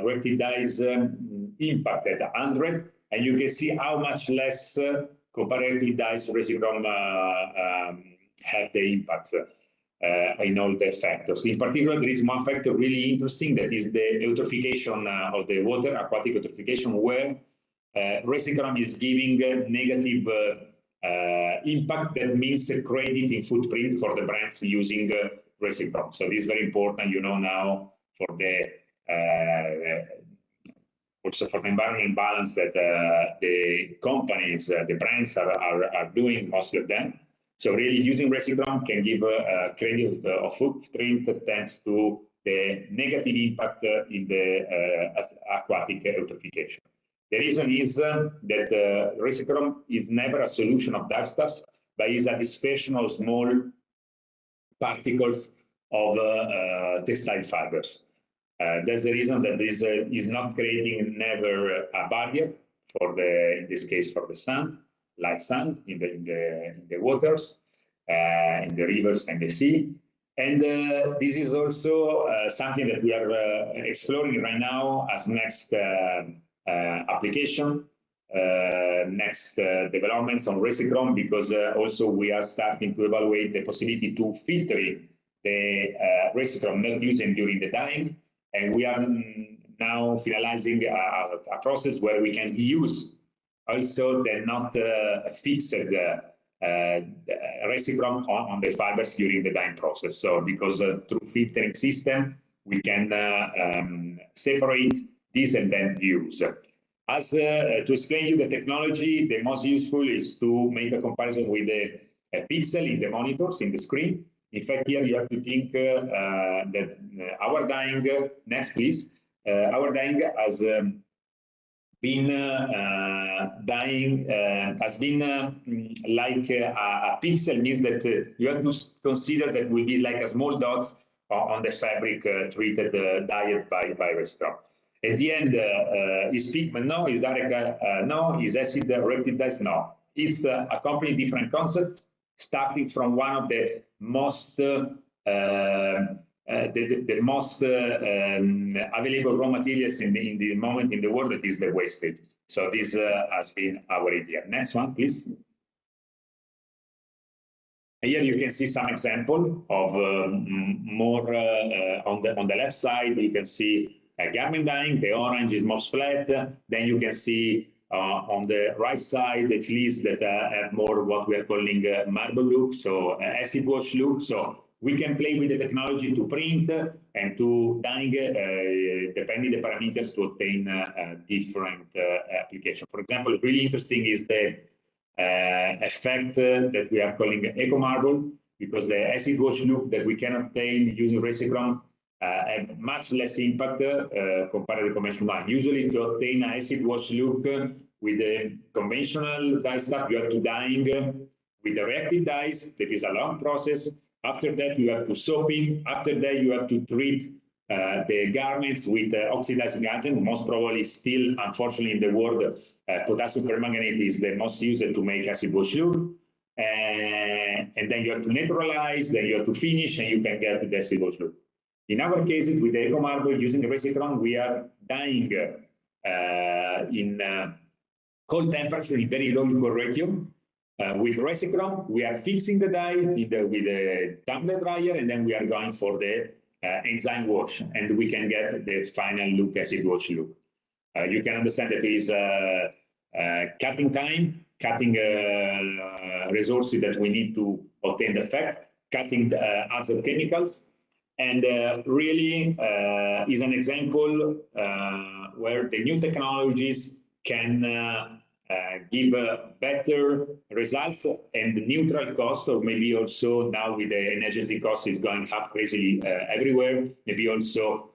reactive dyes impact at 100, and you can see how much less comparative dyes Resicron have the impact in all the factors. In particular, there is one factor really interesting, that is the eutrophication of the water, aquatic eutrophication, where Resicron is giving negative impact. That means a credit in footprint for the brands using Resicron. So this is very important, you know, now for the also for the environmental balance that the companies, the brands are doing, most of them. So really using Resicron can give a credit of footprint thanks to the negative impact in the aquatic eutrophication. The reason is that Resicron is never a solution of dye stuffs, but is a dispersion of small particles of textile fibers. That's the reason that this is not creating never a barrier for the, in this case, for the sun, light sun in the waters, in the rivers and the sea. And this is also something that we are exploring right now as next application, next developments on Resicron, because also we are starting to evaluate the possibility to filter the Resicron not using during the dyeing, and we are now finalizing a process where we can use also the not fixed Resicron on the fibers during the dyeing process. So because through filtering system, we can separate this and then use. As to explain you the technology, the most useful is to make a comparison with the pixel in the monitors, in the screen. In fact, here you have to think that our dyeing, next please, our dyeing has been like a pixel, means that you have to consider that will be like a small dots on the fabric treated, dyed by Resicron. At the end, is pigment? No. Is direct? No. Is acid reactive dyes? No. It's a completely different concept, starting from one of the most available raw materials in the moment in the world, that is the wastage. So this has been our idea. Next one, please. Here you can see some example of more on the left side. You can see garment dyeing. The orange is most flat. Then you can see on the right side, at least, that have more what we are calling marble look, so acid wash look. So we can play with the technology to print and to dyeing, depending the parameters, to obtain different application. For example, really interesting is the effect that we are calling eco marble, because the acid wash look that we can obtain using Resicron have much less impact compared to the conventional one. Usually, to obtain an acid wash look with the conventional dye stuff, you have to dyeing with the reactive dyes. That is a long process. After that, you have to soaping. After that, you have to treat the garments with oxidizing agent. Most probably still, unfortunately, in the world, potassium permanganate is the most used to make acid wash look. And then you have to neutralize, then you have to finish, and you can get the acid wash look. In our cases, with the eco marble using the Resicron, we are dyeing in cold temperature in very low liquid ratio. with Resichrome, we are fixing the dye with the tumbler dryer, and then we are going for the enzyme wash, and we can get the final look, acid wash look. You can understand that there is cutting time, cutting resources that we need to obtain the effect, cutting other chemicals, and really is an example where the new technologies can give better results and neutral costs, or maybe also now with the energy cost is going up crazily everywhere, maybe also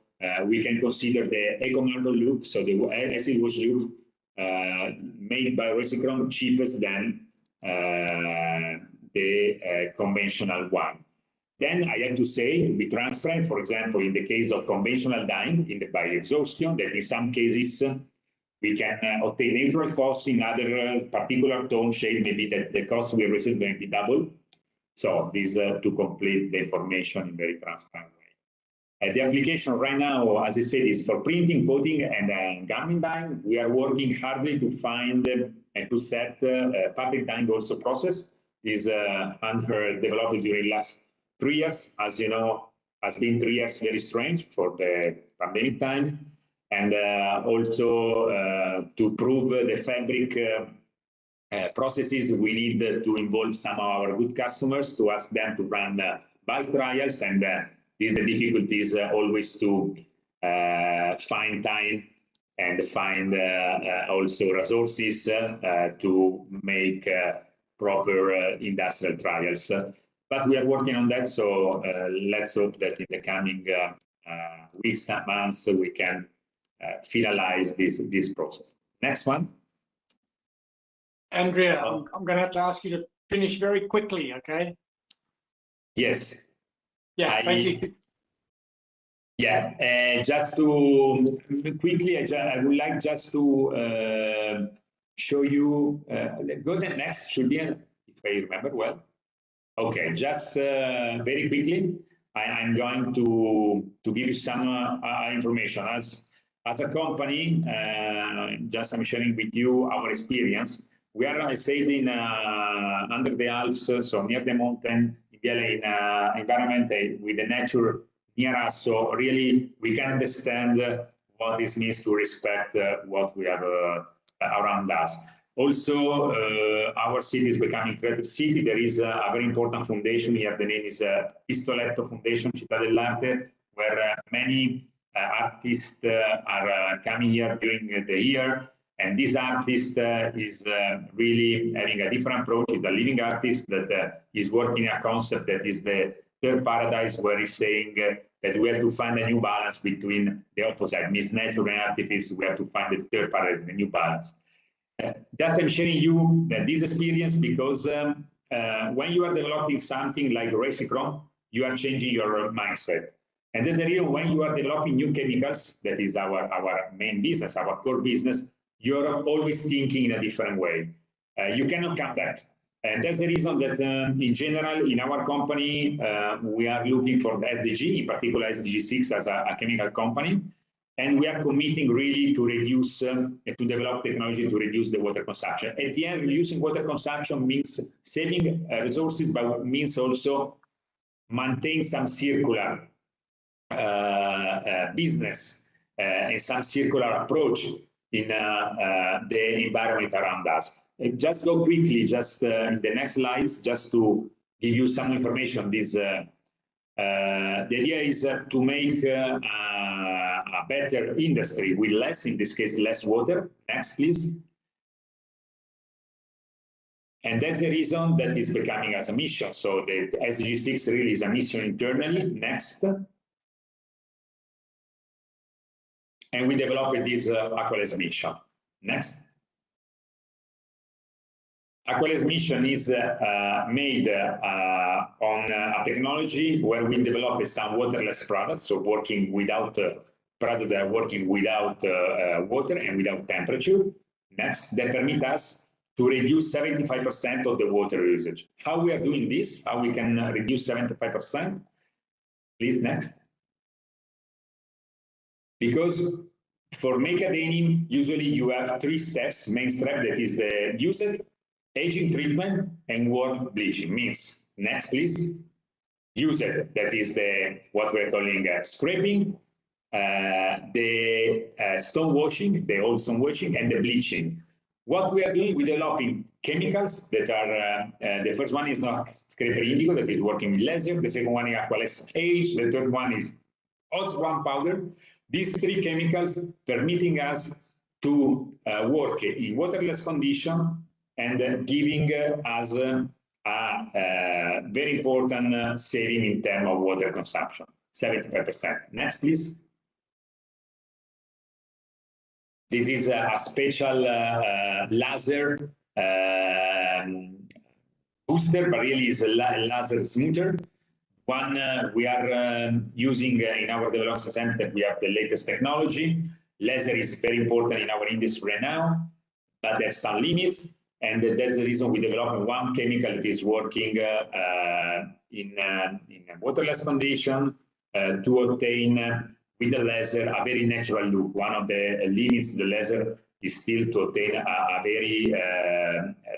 we can consider the eco-marble look, so the acid wash look made by Resichrome cheapest than the conventional one. Then I have to say, to be transparent, for example, in the case of conventional dyeing by exhaustion, that in some cases we can obtain neutral costs. In other particular tone shade, maybe that the cost we receive may be double. So this to complete the information in very transparent way. The application right now, as I said, is for printing, coating, and garment dyeing. We are working hardly to find and to set fabric dyeing also process. This under developed during last 3 years. As you know, has been 3 years very strange for the pandemic time. And also to prove the fabric processes, we need to involve some of our good customers to ask them to run bulk trials. And this is the difficulties always to find time and find also resources to make proper industrial trials. But we are working on that, so let's hope that in the coming weeks and months we can finalize this process. Next one. Andrea, I'm going to have to ask you to finish very quickly, okay? Yes. Yeah, thank you. Yeah, just to quickly, I would like just to show you, go to the next, should be, if I remember well. Okay, just very quickly, I'm going to give you some information. As a company, just I'm sharing with you our experience. We are sailing under the Alps, so near the mountain, in environment with the nature near us. So really, we can understand what this means to respect what we have around us. Also, our city is becoming creative city. There is a very important foundation here. The name is Pistoletto Foundation, Città dell'Arte, where many artists are coming here during the year. And this artist is really having a different approach. He's a living artist that is working a concept that is the third paradise, where he's saying that we have to find a new balance between the opposite, means nature and artifice. We have to find the third paradise, the new balance. Just I'm sharing you this experience because when you are developing something like Resichrome, you are changing your mindset. And that's the reason when you are developing new chemicals, that is our main business, our core business, you're always thinking in a different way. You cannot come back. And that's the reason that in general, in our company, we are looking for the SDG, in particular SDG 6 as a chemical company. And we are committing really to reduce, to develop technology to reduce the water consumption. At the end, reducing water consumption means saving resources, but means also maintain some circular business and some circular approach in the environment around us. Just go quickly, just in the next slides, just to give you some information. This the idea is to make a better industry with less, in this case, less water. Next, please. And that's the reason that is becoming as a mission. So the SDG 6 really is a mission internally. Next. And we developed this Aquales mission. Next. Aquales mission is made on a technology where we develop some waterless products, so working without products that are working without water and without temperature. Next, that permit us to reduce 75% of the water usage. How we are doing this? How we can reduce 75%? Please, next. Because for macadamia, usually you have 3 steps. Main step, that is the usage. aging treatment and warm bleaching. Means, next please, used, that is what we're calling scraping, the stone washing, the old stone washing, and the bleaching. What we are doing, we're developing chemicals that are, the first one is not scraper indigo, that is working with laser. The second one is aqualess age. The third one is OZ1 powder. These three chemicals permitting us to work in waterless condition and giving us a very important saving in terms of water consumption, 75%. Next, please. This is a special laser booster, but really is a laser smoother. One we are using in our development center. We have the latest technology. Laser is very important in our industry right now, but there's some limits, and that's the reason we developed one chemical that is working in a waterless condition to obtain with the laser a very natural look. One of the limits of the laser is still to obtain a very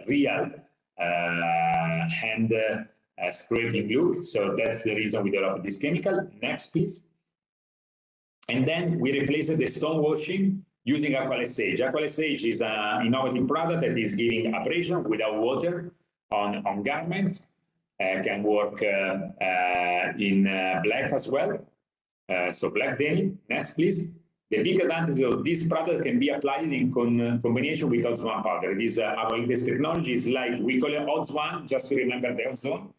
real hand scraping look. So that's the reason we developed this chemical. Next, please. And then we replaced the stone washing using aqualess sage. Aqualess sage is an innovative product that is giving abrasion without water on garments. Can work in black as well. So black denim. Next, please. The big advantage of this product can be applied in combination with OZ1 powder. It is our latest technology. Is like we call it OZ1, just to remember the ozone.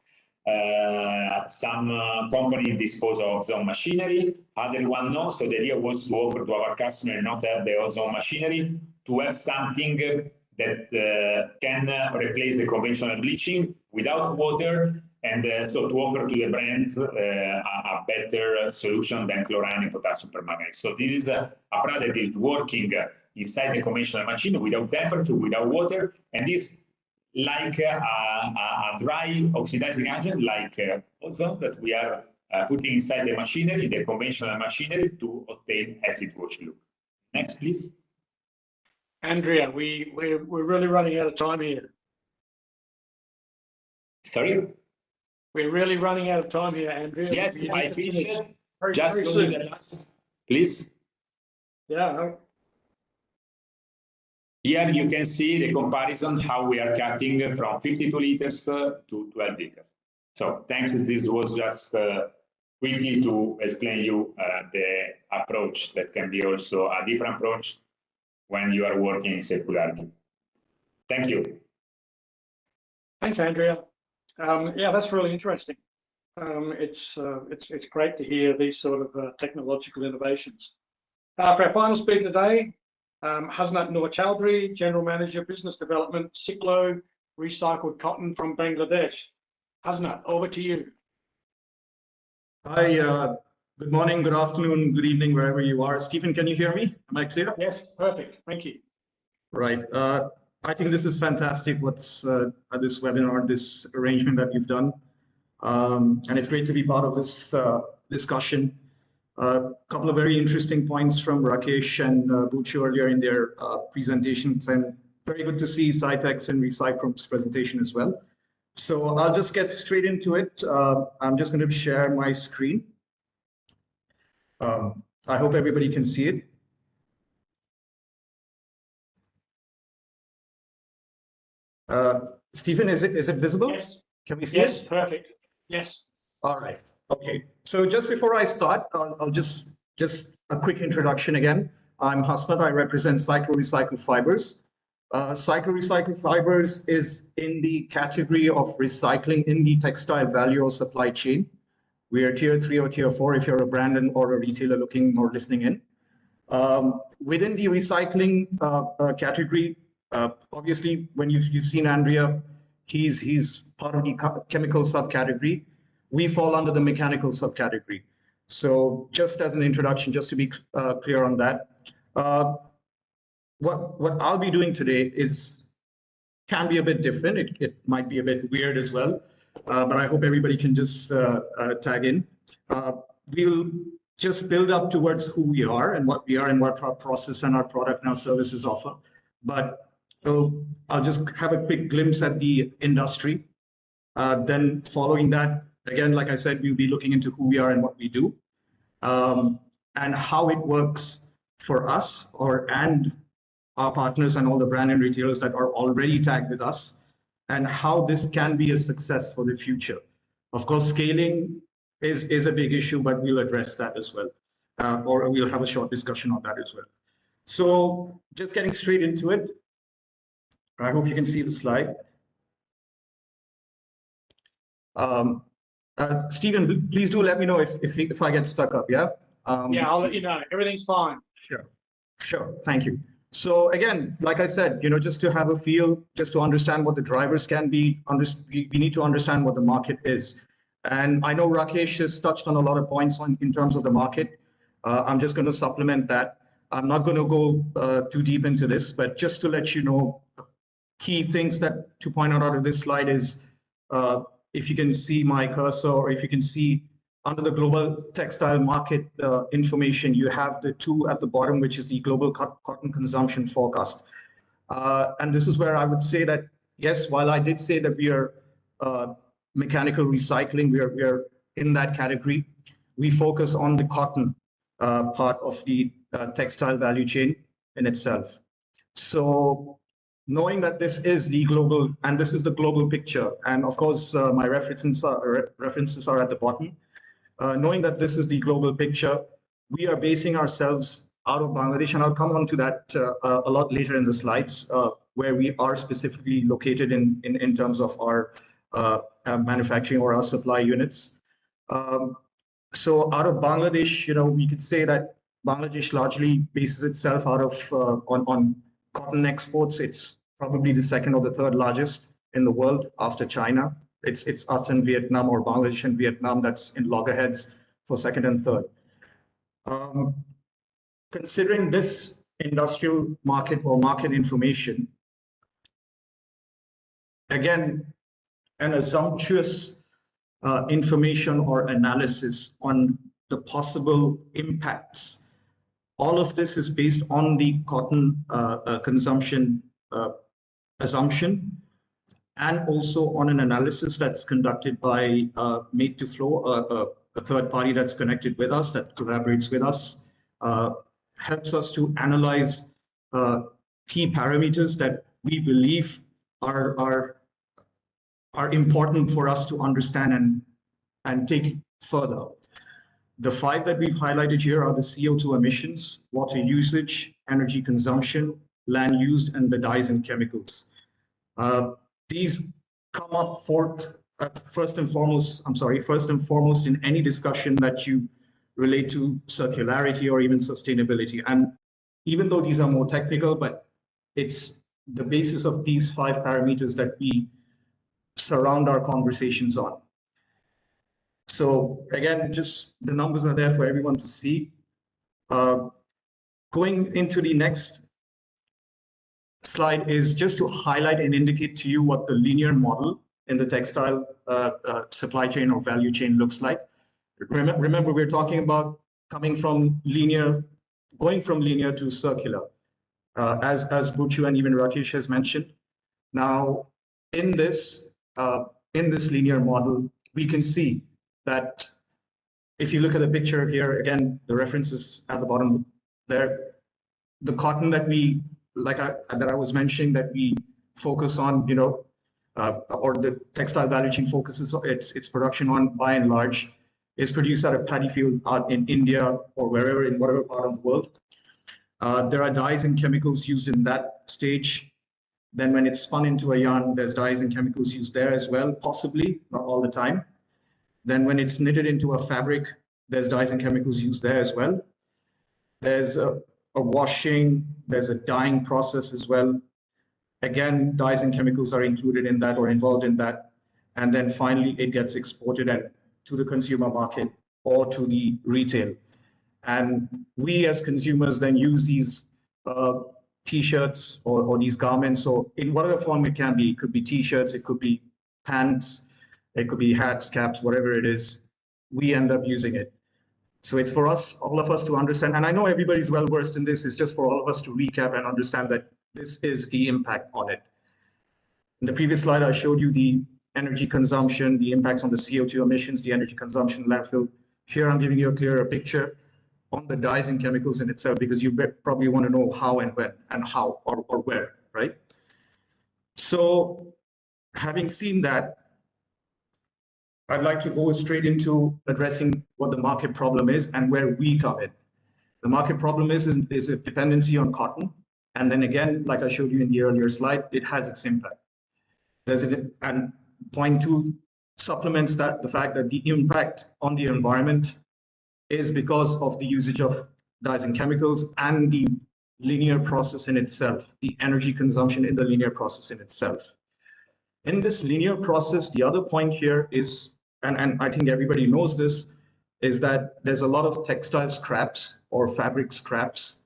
Some companies dispose of ozone machinery, other one no. So the idea was to offer to our customer not have the ozone machinery, to have something that can replace the conventional bleaching without water, and so to offer to the brands a better solution than chlorine and potassium permanganate. So this is a product that is working inside the conventional machine without temperature, without water, and this like a dry oxidizing agent, like ozone, that we are putting inside the machinery, the conventional machinery, to obtain acid wash look. Next, please. Andrea, we're really running out of time here. Sorry? We're really running out of time here, Andrea. Yes, I finished it. Very, Just very go soon. to the last, please. Yeah. Here you can see the comparison, how we are cutting from 52 liters to 12 liters. So thanks. This was just quickly to explain you the approach that can be also a different approach when you are working in circularity. Thank you. Thanks, Andrea. Yeah, that's really interesting. It's great to hear these sort of technological innovations. For our final speaker today, Hasnat Noor Chowdhury, General Manager, Business Development, Ciclo Recycled Cotton from Bangladesh. Hasnat, over to you. Hi, good morning, good afternoon, good evening, wherever you are. Stephen, can you hear me? Am I clear? Yes, perfect. Thank you. Right. I think this is fantastic. What's this webinar, this arrangement that you've done. And it's great to be part of this discussion. A couple of very interesting points from Rakesh and Buchu earlier in their presentations, and very good to see Scitex and Recyclum's presentation as well. So I'll just get straight into it. I'm just going to share my screen. I hope everybody can see it. Stephen, is it visible? Yes. Can we see Yes, it? perfect. Yes. All right. Okay. So just before I start, I'll just a quick introduction again. I'm Hasnat. I represent Ciclo Recycled Fibers. Ciclo Recycled Fibers is in the category of recycling in the textile value or supply chain. We are tier 3 or tier 4 if you're a brand or a retailer looking or listening in. Within the recycling category, obviously, when you've seen Andrea, he's part of the chemical subcategory. We fall under the mechanical subcategory. So just as an introduction, just to be clear on that, what I'll be doing today can be a bit different. It might be a bit weird as well, but I hope everybody can just tag in. We'll just build up towards who we are and what our process and our product and our services offer. But So I'll just have a quick glimpse at the industry. Then following that, again, like I said, we'll be looking into who we are and what we do, and how it works for us and our partners and all the brand and retailers that are already tagged with us, and how this can be a success for the future. Of course, scaling is a big issue, but we'll address that as well, or we'll have a short discussion on that as well. So just getting straight into it. I hope you can see the slide. Stephen, please do let me know if I get stuck up, yeah? Yeah, I'll let you know. Everything's fine. Sure, thank you. So again, like I said, just to have a feel, just to understand what the drivers can be, we need to understand what the market is. And I know Rakesh has touched on a lot of points in terms of the market. I'm just going to supplement that. I'm not going to go too deep into this, but just to let you know, key things that to point out of this slide is, if you can see my cursor, or if you can see under the global textile market information, you have the two at the bottom, which is the global cotton consumption forecast. And this is where I would say that, yes, while I did say that we are mechanical recycling, we are in that category. We focus on the cotton part of the textile value chain in itself. So knowing that this is the global, and this is the global picture, and of course, my references are at the bottom. Knowing that this is the global picture, we are basing ourselves out of Bangladesh, and I'll come on to that a lot later in the slides, where we are specifically located in terms of our manufacturing or our supply units. So out of Bangladesh, we could say that Bangladesh largely bases itself out of on cotton exports. It's probably the second or the third largest in the world after China. It's us and Vietnam, or Bangladesh and Vietnam, that's in loggerheads for second and third. Considering this industrial market or market information, again, an assumptuous information or analysis on the possible impacts. All of this is based on the cotton consumption assumption, and also on an analysis that's conducted by Made to Flow, a third party that's connected with us, that collaborates with us, helps us to analyze key parameters that we believe are important for us to understand and take further. The 5 that we've highlighted here are the CO2 emissions, water usage, energy consumption, land used, and the dyes and chemicals. These come up first and foremost in any discussion that you relate to circularity or even sustainability. And even though these are more technical, but it's the basis of these 5 parameters that we surround our conversations on. So again, just the numbers are there for everyone to see. Going into the next slide is just to highlight and indicate to you what the linear model in the textile supply chain or value chain looks like. Remember, we're talking about going from linear to circular, as Buchu and even Rakesh has mentioned. Now, in this linear model, we can see that if you look at the picture here, again, the references at the bottom there, the cotton that we, that I was mentioning, that we focus on, or the textile value chain focuses its production on, by and large, is produced at a paddy field out in India or wherever, in whatever part of the world. There are dyes and chemicals used in that stage. Then when it's spun into a yarn, there's dyes and chemicals used there as well, possibly, not all the time. Then when it's knitted into a fabric, there's dyes and chemicals used there as well. There's a washing, there's a dyeing process as well. Again, dyes and chemicals are included in that or involved in that. And then finally, it gets exported to the consumer market or to the retail. And we as consumers then use these T-shirts or these garments, or in whatever form it can be. It could be T-shirts, it could be pants, it could be hats, caps, whatever it is, we end up using it. So it's for us, all of us, to understand, and I know everybody's well versed in this, it's just for all of us to recap and understand that this is the impact on it. In the previous slide, I showed you the energy consumption, the impacts on the CO2 emissions, the energy consumption in landfill. Here, I'm giving you a clearer picture on the dyes and chemicals in itself, because you probably want to know how and when and how or where, right? So having seen that, I'd like to go straight into addressing what the market problem is and where we come in. The market problem is a dependency on cotton. And then again, like I showed you in the earlier slide, it has its impact. And point two supplements that the fact that the impact on the environment is because of the usage of dyes and chemicals and the linear process in itself, the energy consumption in the linear process in itself. In this linear process, the other point here is, and I think everybody knows this, is that there's a lot of textile scraps or fabric scraps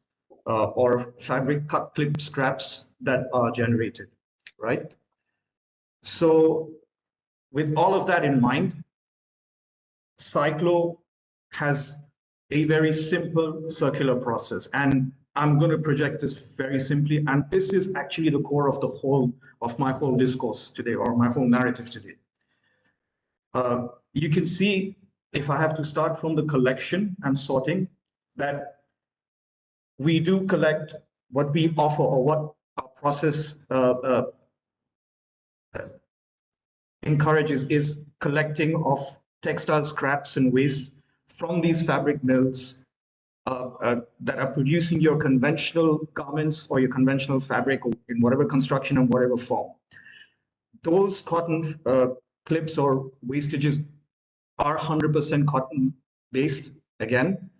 or fabric cut clip scraps that are generated, right? So with all of that in mind, Cyclo has a very simple circular process. And I'm going to project this very simply. And this is actually the core of my whole discourse today, or my whole narrative today. You can see, if I have to start from the collection and sorting, that we do collect what we offer, or what our process encourages is collecting of textile scraps and waste from these fabric mills that are producing your conventional garments or your conventional fabric, or in whatever construction and whatever form. Those cotton clips or wastages are 100% cotton based again,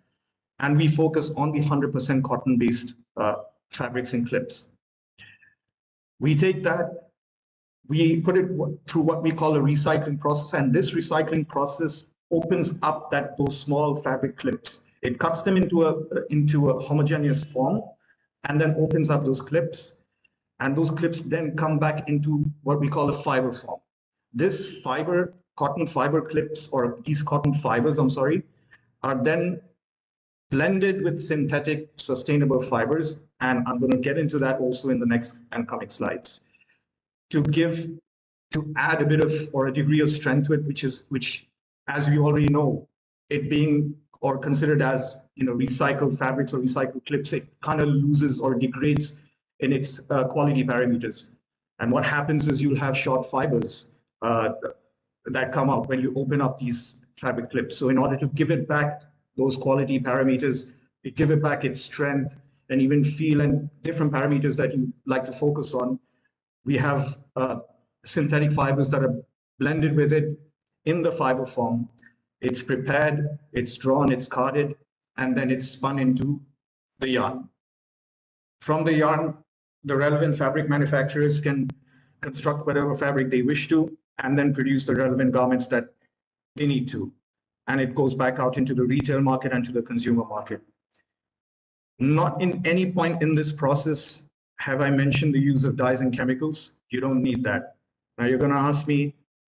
and we focus on the 100% cotton based fabrics and clips. We take that, we put it through what we call a recycling process, and this recycling process opens up those small fabric clips. It cuts them into a homogeneous form, and then opens up those clips, and those clips then come back into what we call a fiber form. This cotton fiber clips, or these cotton fibers, are then blended with synthetic sustainable fibers, and I'm going to get into that also in the next and coming slides, to add a bit of, or a degree of strength to it, which as we already know, it being or considered as recycled fabrics or recycled clips, it kind of loses or degrades in its quality parameters. And what happens is you'll have short fibers that come out when you open up these fabric clips. So in order to give it back those quality parameters, give it back its strength and even feel and different parameters that you like to focus on, we have synthetic fibers that are blended with it in the fiber form. It's prepared, it's drawn, it's carded, and then it's spun into the yarn. From the yarn, the relevant fabric manufacturers can construct whatever fabric they wish to, and then produce the relevant garments that they need to. And it goes back out into the retail market and to the consumer market. Not in any point in this process have I mentioned the use of dyes and chemicals. You don't need that. Now you're going to ask me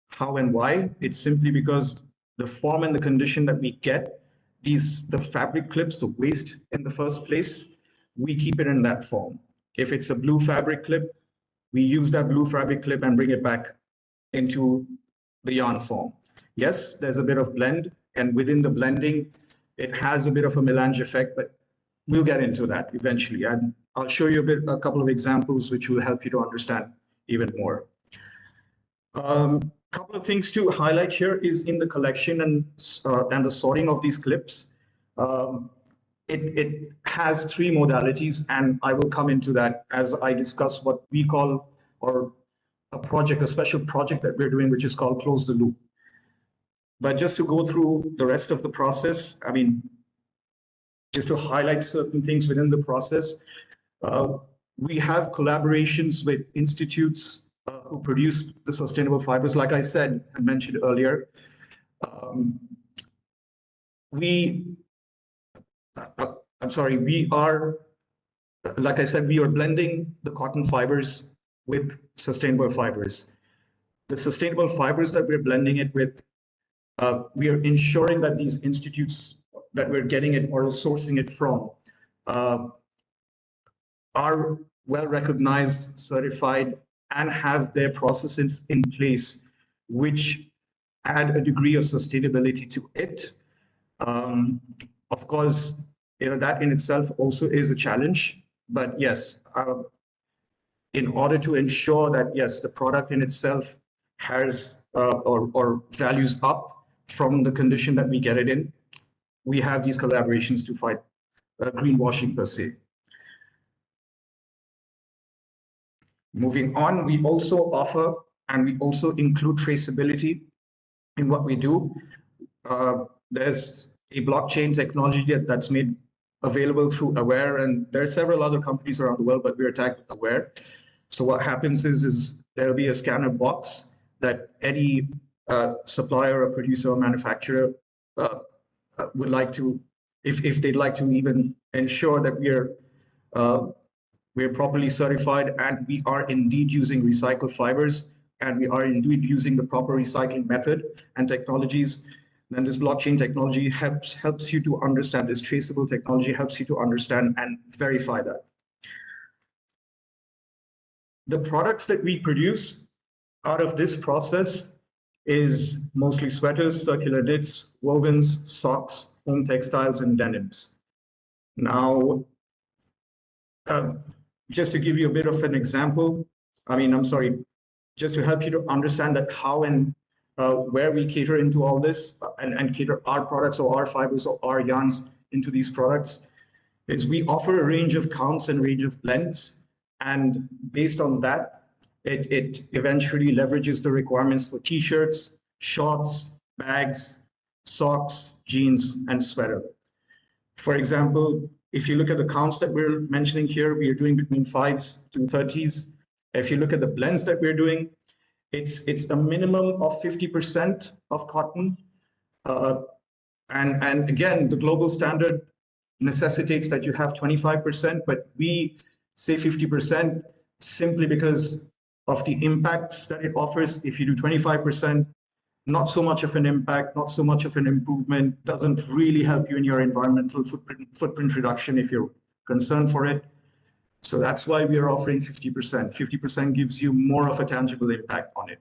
how and why. It's simply because the form and the condition that we get the fabric clips, the waste in the first place, we keep it in that form. If it's a blue fabric clip, we use that blue fabric clip and bring it back into the yarn form. Yes, there's a bit of blend, and within the blending, it has a bit of a melange effect, but we'll get into that eventually. And I'll show you a couple of examples which will help you to understand even more. Couple of things to highlight here is in the collection and the sorting of these clips. It has three modalities, and I will come into that as I discuss what we call, or a special project that we're doing, which is called Close the Loop. But just to go through the rest of the process, just to highlight certain things within the process, we have collaborations with institutes who produce the sustainable fibers. Like I said and mentioned earlier, we are blending the cotton fibers with sustainable fibers. The sustainable fibers that we're blending it with, we are ensuring that these institutes that we're getting it or sourcing it from are well recognized, certified, and have their processes in place, which add a degree of sustainability to it. Of course, that in itself also is a challenge, but yes, in order to ensure that, yes, the product in itself has or values up from the condition that we get it in, we have these collaborations to fight greenwashing per se. Moving on, we also offer and we also include traceability in what we do. There's a blockchain technology that's made available through Aware, and there are several other companies around the world, but we're tagged Aware. So what happens is there'll be a scanner box that any supplier or producer or manufacturer would like to, if they'd like to even ensure that we're properly certified and we are indeed using recycled fibers and we are indeed using the proper recycling method and technologies, then this blockchain technology helps you to understand, this traceable technology helps you to understand and verify that. The products that we produce out of this process is mostly sweaters, circular knits, wovens, socks, home textiles, and denims. Now, just to give you a bit of an example, just to help you to understand that how and where we cater into all this and cater our products or our fibers or our yarns into these products, is we offer a range of counts and range of blends. And based on that, it eventually leverages the requirements for t-shirts, shorts, bags, socks, jeans, and sweater. For example, if you look at the counts that we're mentioning here, we are doing between 5s to 30s. If you look at the blends that we're doing, it's a minimum of 50% of cotton. And again, the global standard necessitates that you have 25%, but we say 50% simply because of the impacts that it offers. If you do 25%, not so much of an impact, not so much of an improvement, doesn't really help you in your environmental footprint reduction if you're concerned for it. So that's why we are offering 50%. 50% gives you more of a tangible impact on it.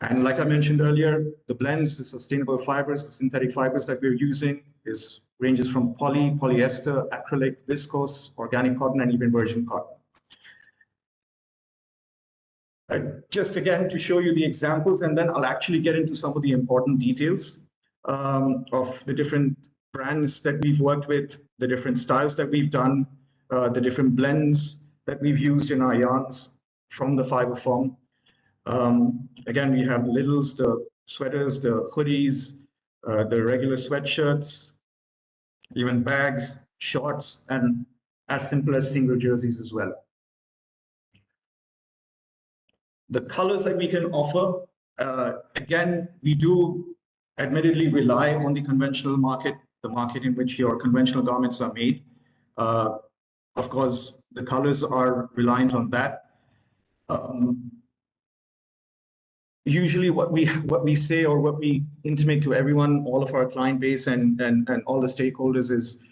And like I mentioned earlier, the blends, the sustainable fibers, the synthetic fibers that we're using ranges from poly, polyester, acrylic, viscose, organic cotton, and even virgin cotton. Just again to show you the examples, and then I'll actually get into some of the important details of the different brands that we've worked with, the different styles that we've done, the different blends that we've used in our yarns from the fiber form. Again, we have the littles, the sweaters, the hoodies, the regular sweatshirts, even bags, shorts, and as simple as single jerseys as well. The colors that we can offer, again, we do admittedly rely on the conventional market, the market in which your conventional garments are made. Of course, the colors are reliant on that. Usually what we say or what we intimate to everyone, all of our client base and all the stakeholders is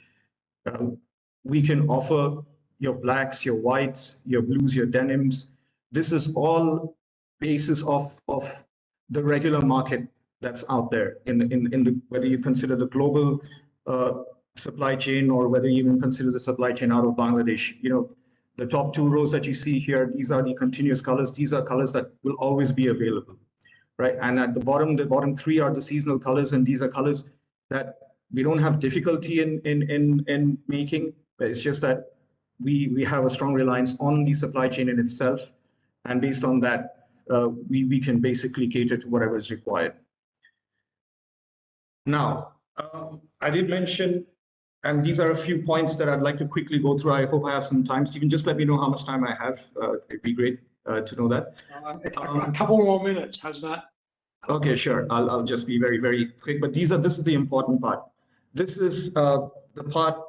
we can offer your blacks, your whites, your blues, your denims. This is all basis of the regular market that's out there in the whether you consider the global supply chain or whether you even consider the supply chain out of Bangladesh. The top 2 rows that you see here, these are the continuous colors. These are colors that will always be available, right? And at the bottom 3 are the seasonal colors, and these are colors that we don't have difficulty in making. But it's just that we have a strong reliance on the supply chain in itself, and based on that, we can basically cater to whatever is required. Now, I did mention, and these are a few points that I'd like to quickly go through. I hope I have some time. Stephen, just let me know how much time I have. It'd be great to know that. A couple more minutes, hasn't it? Okay, sure. I'll just be very, very quick. But this is the important part. This is the part,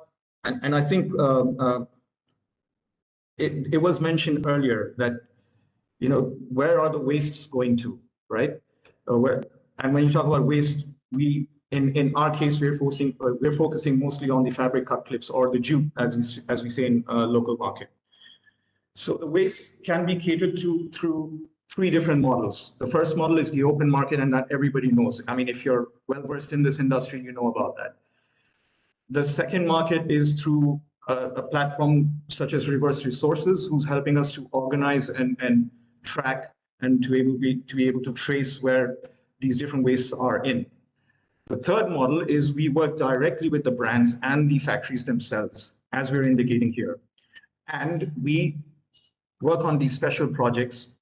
and I think it was mentioned earlier that where are the wastes going to, right? And when you talk about waste, in our case, we're focusing mostly on the fabric cut clips or the jute, as we say in local market. So the waste can be catered to through 3 different models. The first model is the open market, and that everybody knows. I mean, if you're well versed in this industry, you know about that. The second market is through a platform such as Reverse Resources, who's helping us to organize and track and to be able to trace where these different wastes are in. The third model is we work directly with the brands and the factories themselves, as we're indicating here. And we work on these special projects,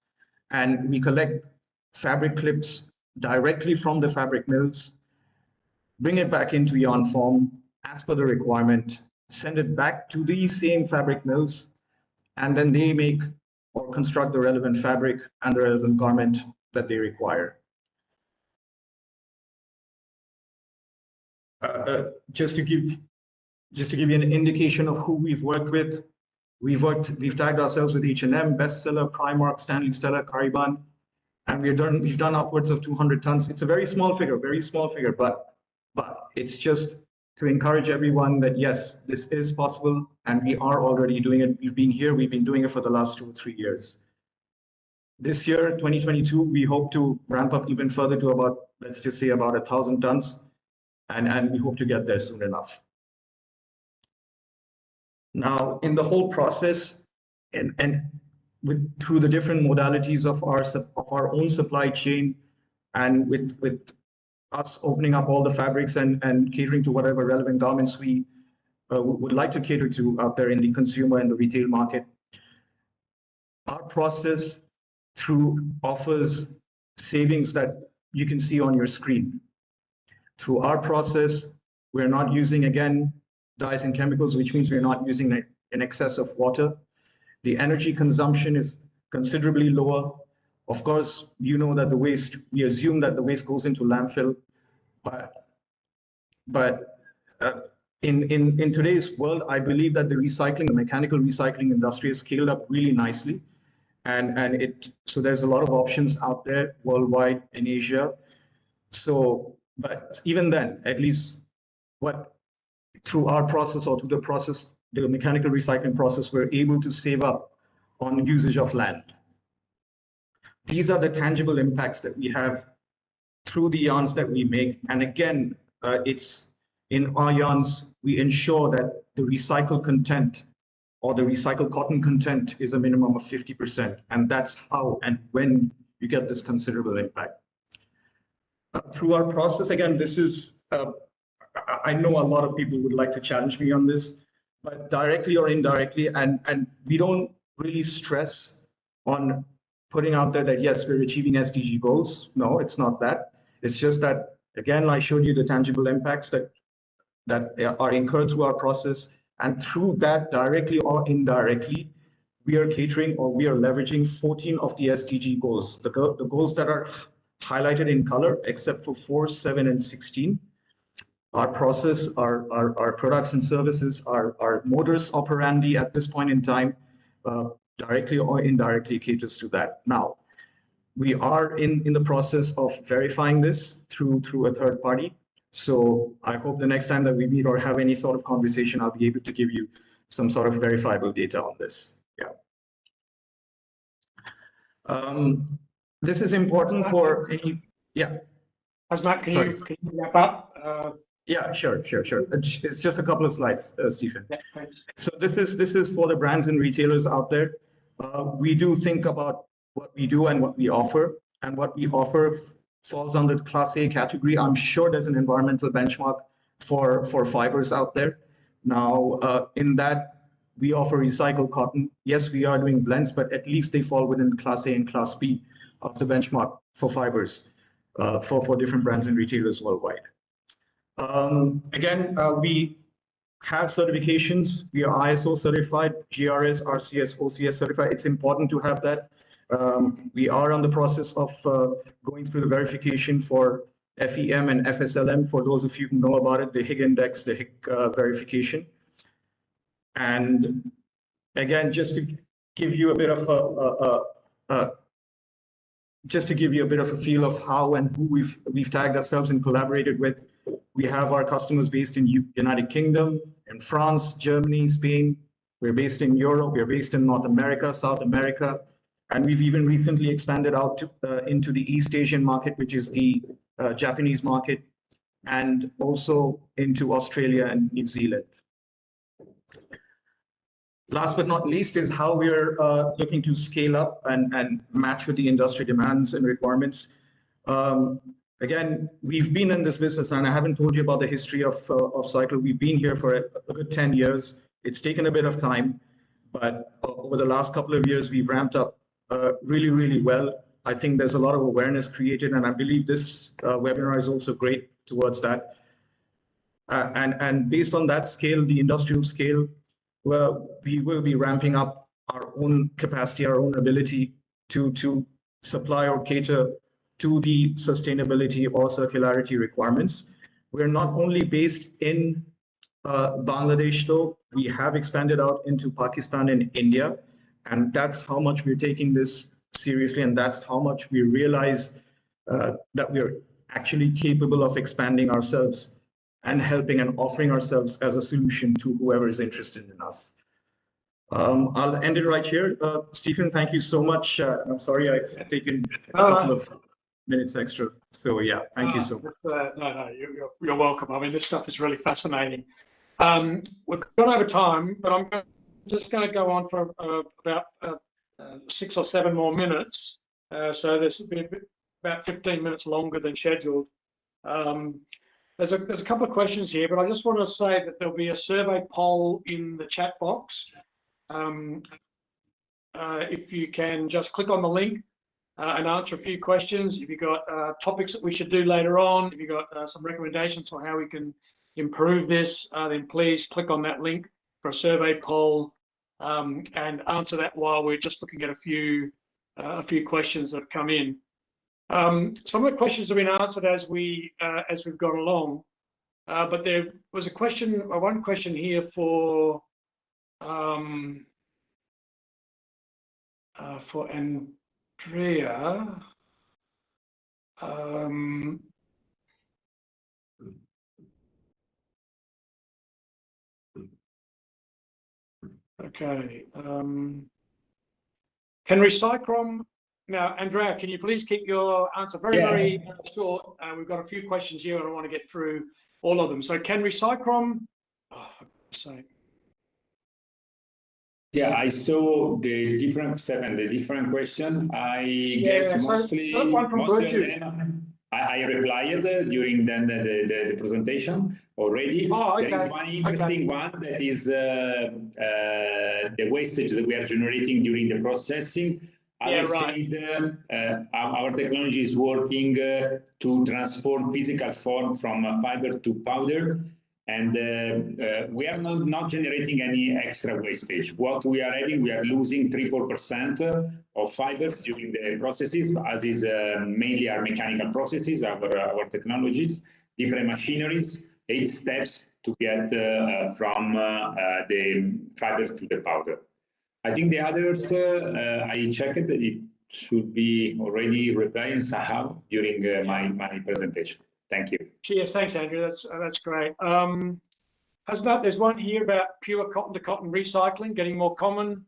and we collect fabric clips directly from the fabric mills, bring it back into yarn form as per the requirement, send it back to the same fabric mills, and then they make or construct the relevant fabric and the relevant garment that they require. Just to give you an indication of who we've worked with, we've tagged ourselves with H&M, Bestseller, Primark, Stanley Stella, Cariban, and we've done upwards of 200 tons. It's a very small figure, but it's just to encourage everyone that yes, this is possible, and we are already doing it. We've been doing it for the last 2 or 3 years. This year, 2022, we hope to ramp up even further to about, let's just say about 1,000 tons, and we hope to get there soon enough. Now, in the whole process, and through the different modalities of our own supply chain, and with us opening up all the fabrics and catering to whatever relevant garments we would like to cater to out there in the consumer and the retail market, our process offers savings that you can see on your screen. Through our process, we're not using, again, dyes and chemicals, which means we're not using an excess of water. The energy consumption is considerably lower. Of course, you know that we assume that the waste goes into landfill, but in today's world, I believe that the mechanical recycling industry has scaled up really nicely. So there's a lot of options out there worldwide in Asia. So, but even then, at least through our process or through the mechanical recycling process, we're able to save up on usage of land. These are the tangible impacts that we have through the yarns that we make. And again, it's in our yarns, we ensure that the recycled content or the recycled cotton content is a minimum of 50%. And that's how and when you get this considerable impact. Through our process, again, this is, I know a lot of people would like to challenge me on this, but directly or indirectly, and we don't really stress on putting out there that, yes, we're achieving SDG goals. No, it's not that. It's just that, again, I showed you the tangible impacts that are incurred through our process. And through that, directly or indirectly, we are catering or we are leveraging 14 of the SDG goals, the goals that are highlighted in color, except for 4, 7, and 16. Our process, our products and services, our modus operandi at this point in time, directly or indirectly caters to that. Now, we are in the process of verifying this through a third party. So I hope the next time that we meet or have any sort of conversation, I'll be able to give you some sort of verifiable data on this. Yeah. This is important for any, yeah. Hasnat, can you wrap up? Yeah, sure. It's just a couple of slides, Stephen. Yeah, thanks. So this is for the brands and retailers out there. We do think about what we do and what we offer, and what we offer falls under the Class A category. I'm sure there's an environmental benchmark for fibers out there. Now, in that, we offer recycled cotton. Yes, we are doing blends, but at least they fall within Class A and Class B of the benchmark for fibers for different brands and retailers worldwide. Again, we have certifications. We are ISO certified, GRS, RCS, OCS certified. It's important to have that. We are on the process of going through the verification for FEM and FSLM. For those of you who know about it, the HIG index, the HIG verification. And again, just to give you a bit of a feel of how and who we've tagged ourselves and collaborated with. We have our customers based in United Kingdom, in France, Germany, Spain, We're based in Europe, we're based in North America, South America, and we've even recently expanded out into the East Asian market, which is the Japanese market, and also into Australia and New Zealand. Last but not least is how we're looking to scale up and match with the industry demands and requirements. Again, we've been in this business, and I haven't told you about the history of Cycle. We've been here for a good 10 years. It's taken a bit of time, but over the last couple of years, we've ramped up really, really well. I think there's a lot of awareness created, and I believe this webinar is also great towards that. And based on that scale, the industrial scale, well, we will be ramping up our own capacity, our own ability to supply or cater to the sustainability or circularity requirements. We're not only based in Bangladesh, though. We have expanded out into Pakistan and India, and that's how much we're taking this seriously, and that's how much we realize that we're actually capable of expanding ourselves and helping and offering ourselves as a solution to whoever is interested in us. I'll end it right here. Stephen, thank you so much. I'm sorry I've taken a couple of minutes extra. So yeah, thank you so much. No, you're welcome. I mean, this stuff is really fascinating. We've gone over time, but I'm just going to go on for about 6 or 7 more minutes. So this will be about 15 minutes longer than scheduled. There's a couple of questions here, but I just want to say that there'll be a survey poll in the chat box. If you can just click on the link and answer a few questions. If you've got topics that we should do later on, if you've got some recommendations on how we can improve this, then please click on that link for a survey poll and answer that while we're just looking at a few questions that have come in. Some of the questions have been answered as we've gone along, but there was one question here for Andrea. Okay. Can Recycrom now, Andrea? Can you please keep your answer very short? We've got a few questions here, and I want to get through all of them. So, can Recycrom? Oh, for God's sake. Yeah, I saw the different question. I guess mostly of them I replied during the presentation already. Oh, okay. There is one interesting one that is the wastage that we are generating during the processing. As I said, our technology is working to transform physical form from fiber to powder. And we are not generating any extra wastage. What we are having, we are losing 3-4% of fibers during the processes, as is mainly our mechanical processes, our technologies, different machineries, 8 steps to get from the fibers to the powder. I think the others, I checked it, it should be already replying somehow during my presentation. Thank you. Cheers, thanks, Andrew. That's great. There's one here about pure cotton to cotton recycling getting more common.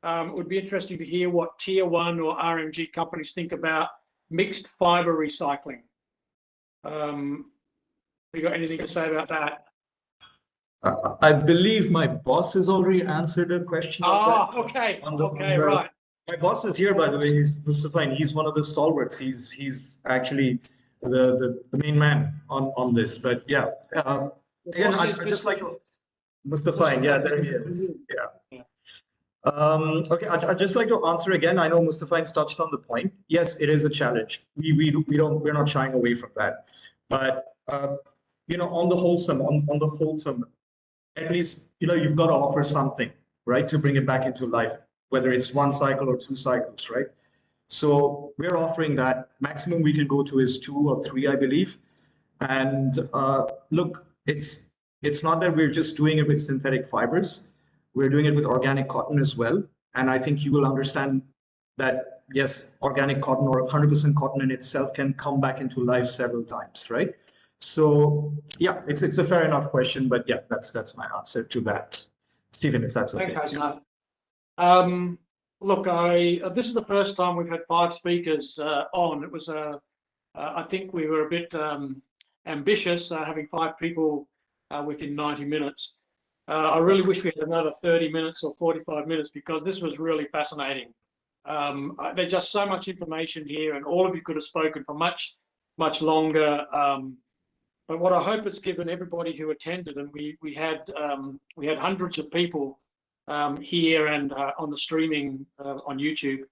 It would be interesting to hear what Tier 1 or RMG companies think about mixed fiber recycling. You got anything to say about that? I believe my boss has already answered a question. Okay. Right. My boss is here, by the way. He's Mustafa, and he's one of the stalwarts. He's actually the main man on this. But yeah, again, I'd just like to Mustafa. Yeah, there he is. Yeah. Okay, I'd just like to answer again. I know Mustafa touched on the point. Yes, it is a challenge. We're not shying away from that. But on the wholesome, at least you've got to offer something, right, to bring it back into life, whether it's 1 cycle or 2 cycles, right? So we're offering that. Maximum we can go to is 2 or 3, I believe. And look, it's not that we're just doing it with synthetic fibers. We're doing it with organic cotton as well. And I think you will understand that, yes, organic cotton or 100% cotton in itself can come back into life several times, right? So yeah, it's a fair enough question, but yeah, that's my answer to that. Stephen, if that's okay. Thanks, Hasnat. Look, this is the first time we've had 5 speakers on. It was I think we were a bit ambitious, having 5 people within 90 minutes. I really wish we had another 30 minutes or 45 minutes because this was really fascinating. There's just so much information here, and all of you could have spoken for much longer. But what I hope it's given everybody who attended, and we had hundreds of people here and on the streaming on YouTube,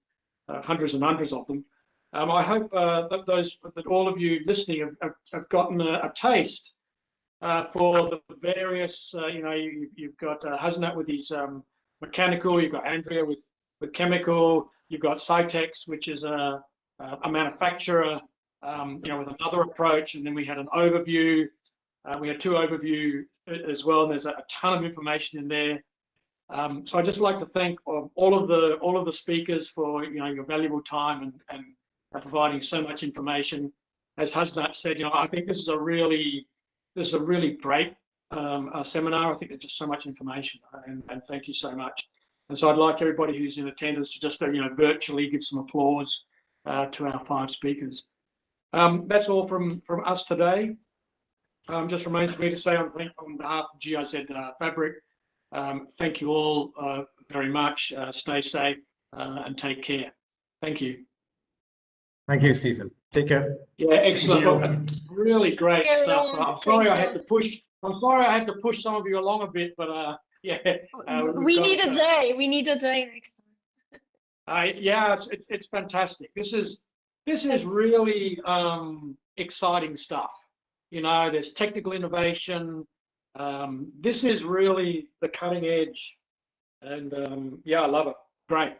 hundreds and hundreds of them. I hope that all of you listening have gotten a taste for the various. You've got Hasnat with his mechanical. You've got Andrea with chemical. You've got Scitex, which is a manufacturer. With another approach, and then we had an overview. We had 2 overview as well, and there's a ton of information in there. So I'd just like to thank all of the speakers for your valuable time and providing so much information. As Hasnat said, I think this is a really great seminar. I think there's just so much information, and thank you so much. And so I'd like everybody who's in attendance to just virtually give some applause to our 5 speakers. That's all from us today. Just remains for me to say on behalf of GIZ Fabric, thank you all very much. Stay safe and take care. Thank you. Thank you, Stephen. Take care. Yeah, excellent. Really great stuff. I'm sorry I had to push. I'm sorry I had to push some of you along a bit, but yeah. We need a day. We need a day next time. Yeah, it's fantastic. This is really exciting stuff. There's technical innovation. This is really the cutting edge, and yeah, I love it. Great.